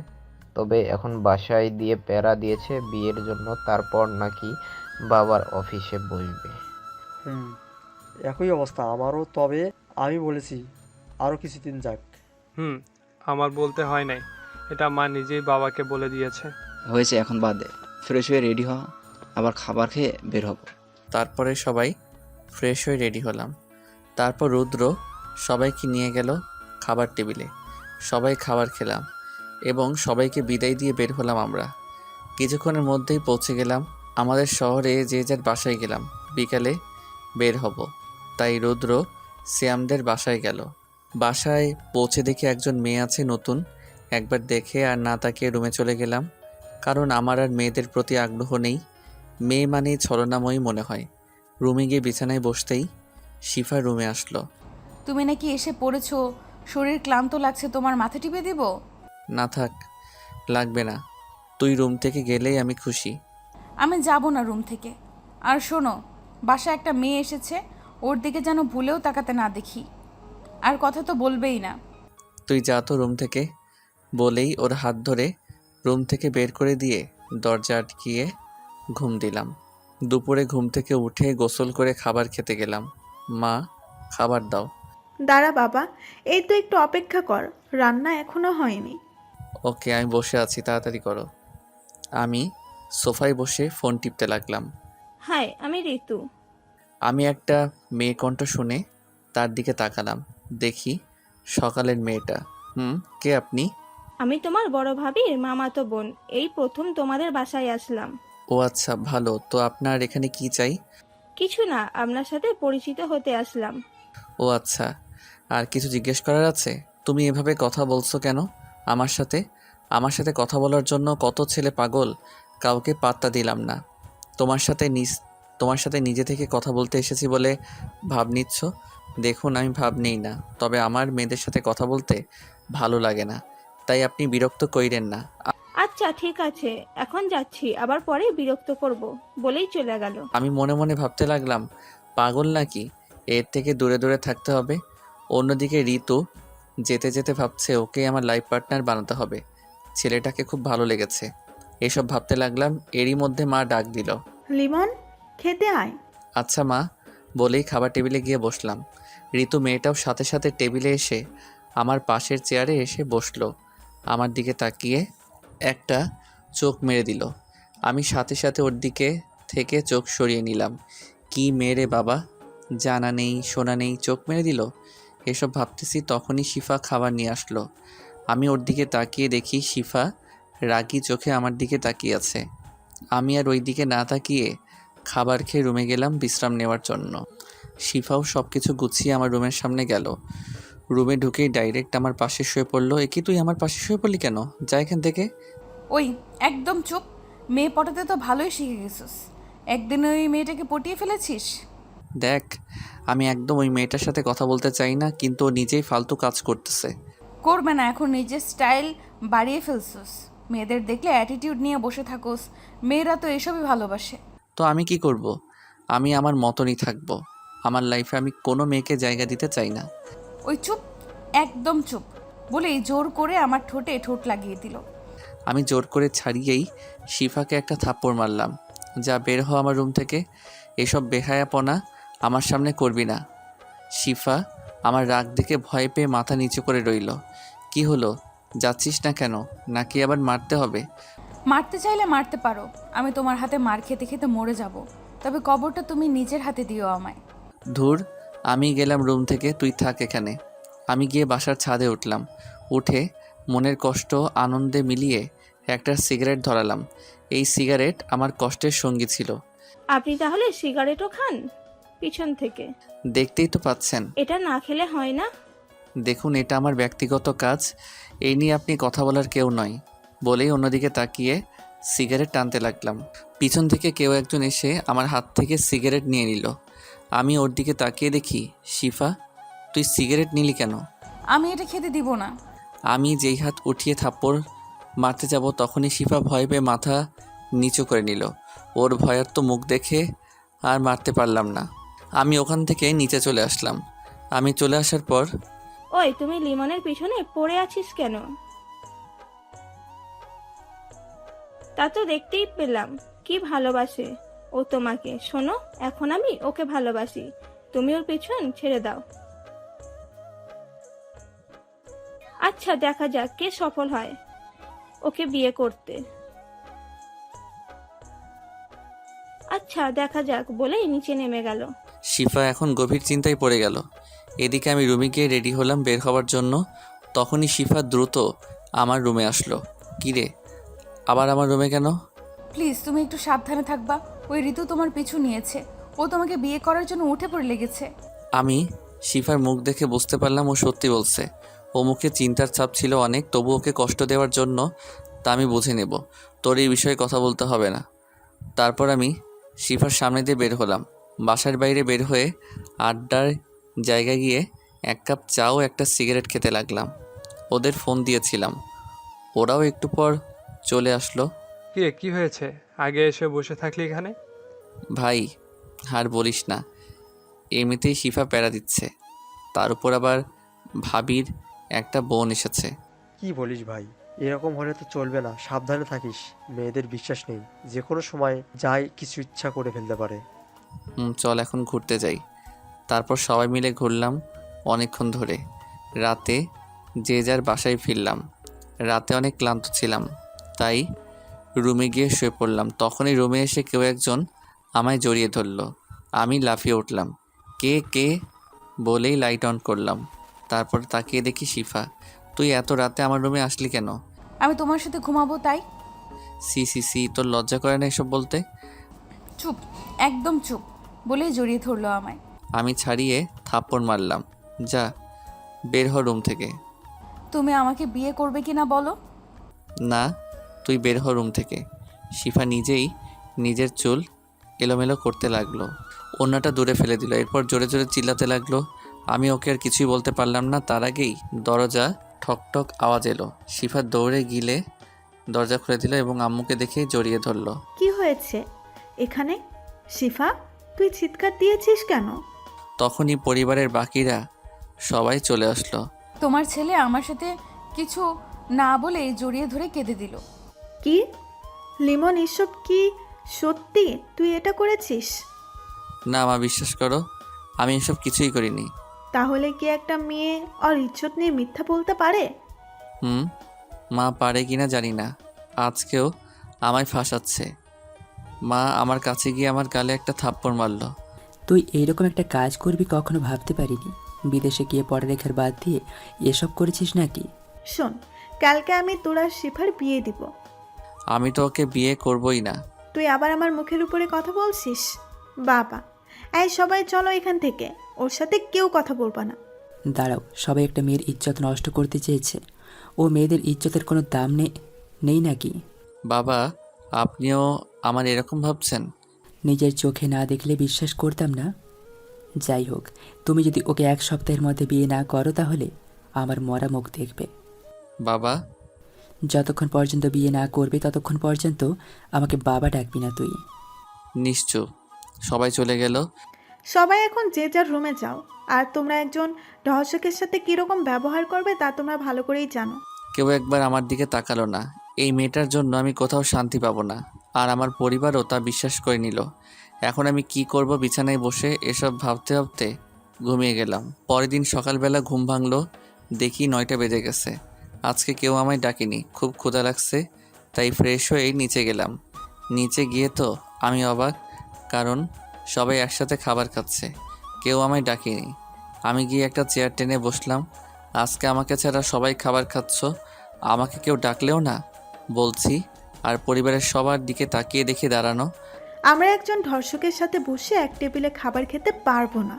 S3: তবে এখন বাসায় দিয়ে প্যারা দিয়েছে বিয়ের জন্য, তারপর নাকি বাবার অফিসে বসবে।
S10: একই অবস্থা আমারও, তবে আমি বলেছি আরও কিছুদিন যাক।
S1: আমার বলতে হয় নাই, এটা মা নিজেই বাবাকে বলে দিয়েছে।
S4: হয়েছে, এখন বাদ দে, ফ্রেশ হয়ে রেডি হ, আবার খাবার খেয়ে বের হব।
S2: তারপরে সবাই ফ্রেশ হয়ে রেডি হলাম। তারপর রুদ্র সবাইকে নিয়ে গেল খাবার টেবিলে। সবাই খাবার খেলাম এবং সবাইকে বিদায় দিয়ে বের হলাম আমরা। কিছুক্ষণের মধ্যেই পৌঁছে গেলাম আমাদের শহরে, যে যার বাসায় গেলাম। বিকালে বের হব, তাই রুদ্র শ্যামদের বাসায় গেল। বাসায় পৌঁছে দেখে একজন মেয়ে আছে নতুন। একবার দেখে আর না তাকিয়ে রুমে চলে গেলাম, কারণ আমার আর মেয়েদের প্রতি আগ্রহ নেই। মেয়ে মানেই ছলনাময়ী মনে হয়। রুমে গিয়ে বিছানায় বসতেই শিফা রুমে আসলো।
S7: তুমি নাকি এসে পড়েছো, শরীর ক্লান্ত লাগছে, তোমার মাথা টিপে দেব?
S2: না থাক, লাগবে না, তুই রুম থেকে গেলেই আমি খুশি।
S7: আমি যাব না রুম থেকে। আর শোনো, বাসায় একটা মেয়ে এসেছে, ওর দিকে যেন ভুলেও তাকাতে না দেখি। আর কথা তো বলবেই না।
S2: তুই যা তো রুম থেকে, বলেই ওর হাত ধরে রুম থেকে বের করে দিয়ে দরজা আটকিয়ে ঘুম দিলাম। দুপুরে ঘুম থেকে উঠে গোসল করে খাবার খেতে গেলাম। মা, খাবার দাও।
S6: দাঁড়া বাবা, এই তো একটু অপেক্ষা কর, রান্না এখনো হয়নি।
S2: ওকে, আমি বসে আছি, তাড়াতাড়ি করো। আমি সোফায় বসে ফোন টিপতে লাগলাম।
S14: হাই, আমি ঋতু।
S2: আমি একটা মেয়ে কণ্ঠ শুনে তার দিকে তাকালাম। দেখি সকালের মেয়েটা। কে আপনি?
S14: আমি তোমার বড় ভাবির মামাতো বোন, এই প্রথম তোমাদের বাসায় আসলাম।
S2: ও আচ্ছা, ভালো তো। আপনার এখানে কি চাই?
S14: কিছু না, আপনার সাথে পরিচিত হতে আসলাম।
S2: ও আচ্ছা, আর কিছু জিজ্ঞেস করার আছে? তুমি এভাবে কথা বলছো কেন আমার সাথে? আমার সাথে কথা বলার জন্য কত ছেলে পাগল, কাউকে পাত্তা দিলাম না। তোমার সাথে নিজে থেকে কথা বলতে এসেছি বলে ভাব নিচ্ছ। দেখুন, আমি ভাব নেই না, তবে আমার মেয়েদের সাথে কথা বলতে ভালো লাগে না, তাই আপনি বিরক্ত কইরেন না।
S14: আচ্ছা ঠিক আছে, এখন যাচ্ছি, আবার পরে বিরক্ত করব, বলেই চলে গেল।
S2: আমি মনে মনে ভাবতে লাগলাম, পাগল নাকি, এর থেকে দূরে দূরে থাকতে হবে। অন্যদিকে ঋতু যেতে যেতে ভাবছে ওকে আমার লাইফ পার্টনার বানাতে হবে, ছেলেটাকে খুব ভালো লেগেছে। এসব ভাবতে লাগলাম, এরই মধ্যে মা ডাক দিল।
S6: লিমন, খেতে আয়।
S2: আচ্ছা মা, বলেই খাবার টেবিলে গিয়ে বসলাম। ঋতু মেয়েটাও সাথে সাথে টেবিলে এসে আমার পাশের চেয়ারে এসে বসলো। আমার দিকে তাকিয়ে একটা চোখ মেরে দিল। আমি সাথে সাথে ওর দিকে থেকে চোখ সরিয়ে নিলাম। কি মেরে বাবা, জানা নেই শোনা নেই চোখ মেরে দিল। এসব ভাবতেছি তখনই শিফা খাবার নিয়ে আসলো। আমি ওর দিকে তাকিয়ে দেখি শিফা রাগী চোখে আমার দিকে তাকিয়ে আছে। আমি আর ওই দিকে না তাকিয়ে খাবার খেয়ে রুমে গেলাম বিশ্রাম নেওয়ার জন্য। শিফাও সব কিছু গুছিয়ে আমার রুমের সামনে গেল। রুমে ঢুকেই ডাইরেক্ট আমার পাশে শুয়ে পড়লো। এ কি, তুই আমার পাশে শুয়ে পড়লি কেন? যা এখান থেকে।
S7: ওই একদম চুপ, মেয়ে পটাতে তো ভালোই শিখে গেছিস, একদিন ওই মেয়েটাকে পটিয়ে ফেলেছিস।
S2: দেখ, আমি একদম ওই মেয়েটার সাথে কথা বলতে চাই না, কিন্তু ও নিজেই ফালতু কাজ করতেছে।
S7: করবে না, এখন নিজের স্টাইল বাড়িয়ে ফেলছিস, মেয়েদের দেখলে অ্যাটিটিউড নিয়ে বসে থাকোস, মেয়েরা তো এসবই ভালোবাসে।
S2: তো আমি কি করব? আমি আমার মতনই থাকবো। আমার লাইফে আমি কোনো মেয়েকে জায়গা দিতে চাই না।
S7: ওই চুপ, একদম চুপ, বলেই জোর করে আমার ঠোঁটে ঠোঁট লাগিয়ে দিল।
S2: আমি জোর করে ছাড়িয়েই শিফাকে একটা থাপ্পড় মারলাম। যা, বের হ আমার রুম থেকে, এসব বেহায়াপনা আমার সামনে করবি না। শিফা আমার রাগ দেখে ভয় পেয়ে মাথা নিচু করে রইল। কি হলো, যাচ্ছিস না কেন? নাকি আবার মারতে হবে?
S7: মারতে চাইলে মারতে পারো, আমি তোমার হাতে মার খেতে খেতে মরে যাব, তবে কবরটা তুমি নিজের হাতে দিও আমায়।
S2: ধুর, আমি গেলাম রুম থেকে, তুই থাক এখানে। আমি গিয়ে বাসার ছাদে উঠলাম। উঠে মনের কষ্ট আনন্দে মিলিয়ে একটা সিগারেট ধরালাম। এই সিগারেট আমার কষ্টের সঙ্গী ছিল।
S15: আপনি তাহলে সিগারেটও খান পিছন থেকে?
S2: দেখতেই তো পাচ্ছেন।
S15: এটা না খেলে হয় না।
S2: দেখুন, এটা আমার ব্যক্তিগত কাজ, এই নিয়ে আপনি কথা বলার কেউ নয় বলেই অন্যদিকে তাকিয়ে সিগারেট টানতে লাগলাম। পিছন থেকে কেউ একজন এসে আমার হাত থেকে সিগারেট নিয়ে নিল। আমি ওর দিকে তাকিয়ে দেখি, শিফা, তুই সিগারেট নিলি কেন?
S7: আমি এটা খেতে দিব না।
S2: আমি যেই হাত উঠিয়ে থাপ্পড় মারতে যাব তখনই শিফা ভয় পেয়ে মাথা নিচু করে নিল। ওর ভয়ার্ত মুখ দেখে আর মারতে পারলাম না। আমি ওখান থেকে নিচে চলে আসলাম। আমি চলে আসার পর,
S15: ওই তুমি লিমনের পিছনে পড়ে আছিস কেন? তা তো দেখতেই পেলাম কি ভালোবাসে ও তোমাকে। শোনো, এখন আমি ওকে ভালোবাসি, তুমি ওর পিছন ছেড়ে দাও। আচ্ছা, দেখা যাক কে সফল হয় ওকে বিয়ে করতে। আচ্ছা দেখা যাক বলেই নিচে নেমে গেল।
S2: শিফা এখন গভীর চিন্তায় পড়ে গেল। এদিকে আমি রুমে গিয়ে রেডি হলাম বের হওয়ার জন্য। তখনই শিফা দ্রুত আমার রুমে আসলো। কিরে, আবার আমার রুমে কেন?
S7: প্লিজ তুমি একটু সাবধানে থাকবা। ওই ঋতু তোমার পিছু নিয়েছে, ও তোমাকে বিয়ে করার জন্য উঠে পড়ে লেগেছে।
S2: আমি শিফার মুখ দেখে বুঝতে পারলাম ও সত্যি বলছে। ও মুখে চিন্তার ছাপ ছিল অনেক, তবু ওকে কষ্ট দেওয়ার জন্য তা আমি বুঝে নেব। তোর এই বিষয়ে কথা বলতে হবে না। তারপর আমি শিফার সামনে দিয়ে বের হলাম। বাসার বাইরে বের হয়ে আড্ডার জায়গায় গিয়ে এক কাপ চা ও একটা সিগারেট খেতে লাগলাম। ওদের ফোন দিয়েছিলাম, ওরাও একটু পর চলে আসলো।
S1: কি হয়েছে? আগে এসে বসে থাকলি এখানে।
S2: ভাই, আর বলিস না, এমনিতেই শিফা প্যারা দিচ্ছে, তার উপর আবার ভাবির একটা বোন এসেছে।
S10: কি বলিস ভাই? এরকম হলে তো চলবে না, সাবধানে থাকিস। মেয়েদের বিশ্বাস নেই, যে কোনো সময় যাই কিছু ইচ্ছা করে ফেলতে পারে।
S2: চল এখন ঘুরতে যাই। তারপর সবাই মিলে ঘুরলাম অনেকক্ষণ ধরে। রাতে যে যার বাসায় ফিরলাম। রাতে অনেক ক্লান্ত ছিলাম, তাই রুমে গিয়ে শুয়ে পড়লাম। তখনই রুমে এসে কেউ একজন আমায় জড়িয়ে ধরলো। আমি লাফিয়ে উঠলাম। কে কে বলেই লাইট অন করলাম। তারপর তাকিয়ে দেখি শিফা। তুই এত রাতে আমার রুমে আসলি কেন?
S7: আমি তোমার সাথে ঘুমাবো তাই।
S2: সি, তোর লজ্জা করে না এসব বলতে?
S7: চুপ, একদম চুপ বলেই জড়িয়ে ধরলো আমায়।
S2: আমি ছাড়িয়ে থাপ্পড় মারলাম। যা, বের হ রুম থেকে।
S7: তুমি আমাকে বিয়ে করবে কিনা বলো?
S2: না, তুই বের হ রুম থেকে। শিফা নিজেই নিজের চুল এলোমেলো করতে লাগলো, ওড়নাটা দূরে ফেলে দিল। এরপর জোরে জোরে চিল্লাতে লাগলো। আমি ওকে আর কিছুই বলতে পারলাম না। তার আগেই দরজা ঠকঠক আওয়াজ এলো। শিফা দৌড়ে গিলে দরজা খুলে দিল এবং আম্মুকে দেখে জড়িয়ে ধরলো।
S6: কি হয়েছে এখানে? শিফা, তুই চিৎকার দিয়েছিস কেন?
S2: তখনই পরিবারের বাকিরা সবাই চলে আসলো।
S7: তোমার ছেলে আমার সাথে কিছু না বলে জড়িয়ে ধরে কেঁদে দিল।
S6: কি লিমন, এসব কি সত্যি? তুই এটা করেছিস?
S2: না মা, বিশ্বাস করো, আমি এসব কিছুই করিনি।
S6: তাহলে কি একটা মেয়ে আর ইজ্জত নিয়ে মিথ্যা বলতে পারে?
S2: মা পারে কিনা জানি না, আজকেও আমায় ফাঁসাচ্ছে। মা আমার কাছে গিয়ে আমার গালে একটা থাপ্পড় মারলো।
S12: তুই এইরকম একটা কাজ করবি কখনো ভাবতে পারিনি। বিদেশে গিয়ে পড়ালেখার বাদ দিয়ে এসব করেছিস নাকি?
S6: শোন, কালকে আমি তোর আর শিফার বিয়ে দিব।
S2: আমি তো ওকে বিয়ে করবই না।
S6: তুই আবার আমার মুখের উপরে কথা বলছিস? বাবা, এই সবাই চলো এখান থেকে, ওর সাথে কেউ কথা বলবা না।
S12: দাঁড়াও, সবাই একটা মেয়ের ইজ্জত নষ্ট করতে চেয়েছে। ও মেয়েদের ইজ্জতের কোনো দাম নেই নাকি?
S2: বাবা, আপনিও আমার এরকম ভাবছেন?
S12: নিজের চোখে না দেখলে বিশ্বাস করতাম না। যাই হোক, তুমি যদি ওকে এক সপ্তাহের মধ্যে বিয়ে না করো তাহলে আমার মরা মুখ দেখবে।
S2: বাবা,
S12: যতক্ষণ পর্যন্ত বিয়ে না করবে ততক্ষণ পর্যন্ত আমাকে বাবা ডাকবি না তুই।
S2: নিশ্চয়। সবাই চলে গেল।
S6: সবাই এখন যে যার রুমে যাও। আর তোমরা একজন রহস্যকের সাথে কীরকম ব্যবহার করবে তা তোমরা ভালো করেই জানো।
S2: কেউ একবার আমার দিকে তাকালো না। এই মেয়েটার জন্য আমি কোথাও শান্তি পাবো না, আর আমার পরিবারও তা বিশ্বাস করে নিল। এখন আমি কি করব? বিছানায় বসে এসব ভাবতে ভাবতে ঘুমিয়ে গেলাম। পরের দিন সকালবেলা ঘুম ভাঙলো, দেখি 9টা বেজে গেছে। আজকে কেউ আমায় ডাকেনি। খুব ক্ষুধা লাগছে, তাই ফ্রেশ হয়ে নিচে গেলাম। নিচে গিয়ে তো আমি অবাক, কারণ সবাই একসাথে খাবার খাচ্ছে, কেউ আমায় ডাকেনি। আমি গিয়ে একটা চেয়ার টেনে বসলাম। আজকে আমাকে ছাড়া সবাই খাবার খাচ্ছ, আমাকে কেউ ডাকলেও না বলছি, আর পরিবারের সবার দিকে তাকিয়ে দেখে দাঁড়ানো।
S6: আমরা একজন ধর্ষকের সাথে বসে এক টেবিলে খাবার খেতে পারবো না।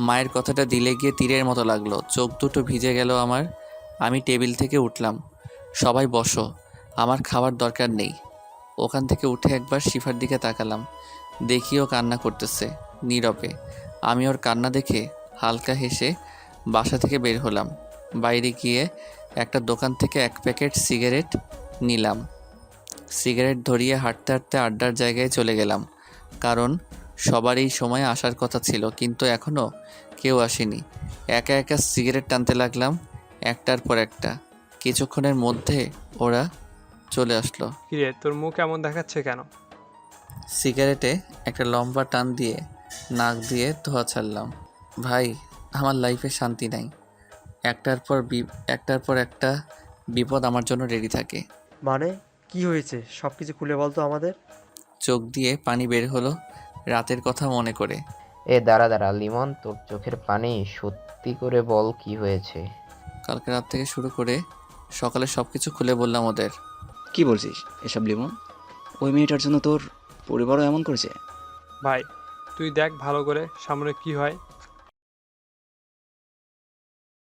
S2: মায়ের কথাটা দিলে গিয়ে তীরের মতো লাগলো, চোখ দুটো ভিজে গেল আমার। আমি টেবিল থেকে উঠলাম। সবাই বসো, আমার খাবার দরকার নেই। ওখান থেকে উঠে একবার শিফার দিকে তাকালাম, দেখি ও কান্না করতেছে নীরবে। আমি ওর কান্না দেখে হালকা হেসে বাসা থেকে বের হলাম। বাইরে গিয়ে একটা দোকান থেকে 1 প্যাকেট সিগারেট নিলাম। সিগারেট ধরিয়ে হাঁটতে হাঁটতে আড্ডার জায়গায় চলে গেলাম, কারণ সবার এই সময় আসার কথা ছিল, কিন্তু এখনও কেউ আসেনি। একা একা সিগারেট টানতে লাগলাম, একটার পর একটা। কিছুক্ষণের মধ্যে ওরা চলে আসলো।
S1: কিরে, তোর মুখ এমন দেখাচ্ছে কেন?
S2: সিগারেটে একটা লম্বা টান দিয়ে নাক দিয়ে ধোঁয়া ছাড়লাম। ভাই, আমার লাইফে শান্তি নাই। একটার পর একটা বিপদ আমার জন্য রেডি থাকে।
S10: মানে কি হয়েছে সব কিছু খুলে বলতো আমাদের।
S2: চোখ দিয়ে পানি বের হলো রাতের কথা মনে করে।
S3: দাঁড়া লিমন, তোর চোখের পানি সত্যি করে বল কি হয়েছে।
S2: কালকে রাত থেকে শুরু করে সকালে সব কিছু খুলে বললাম ওদের।
S4: কি বলছিস এসব লিমন? ওই মেয়েটার জন্য তোর পরিবারও এমন করেছে?
S1: ভাই তুই দেখ ভালো করে সামনে কি হয়।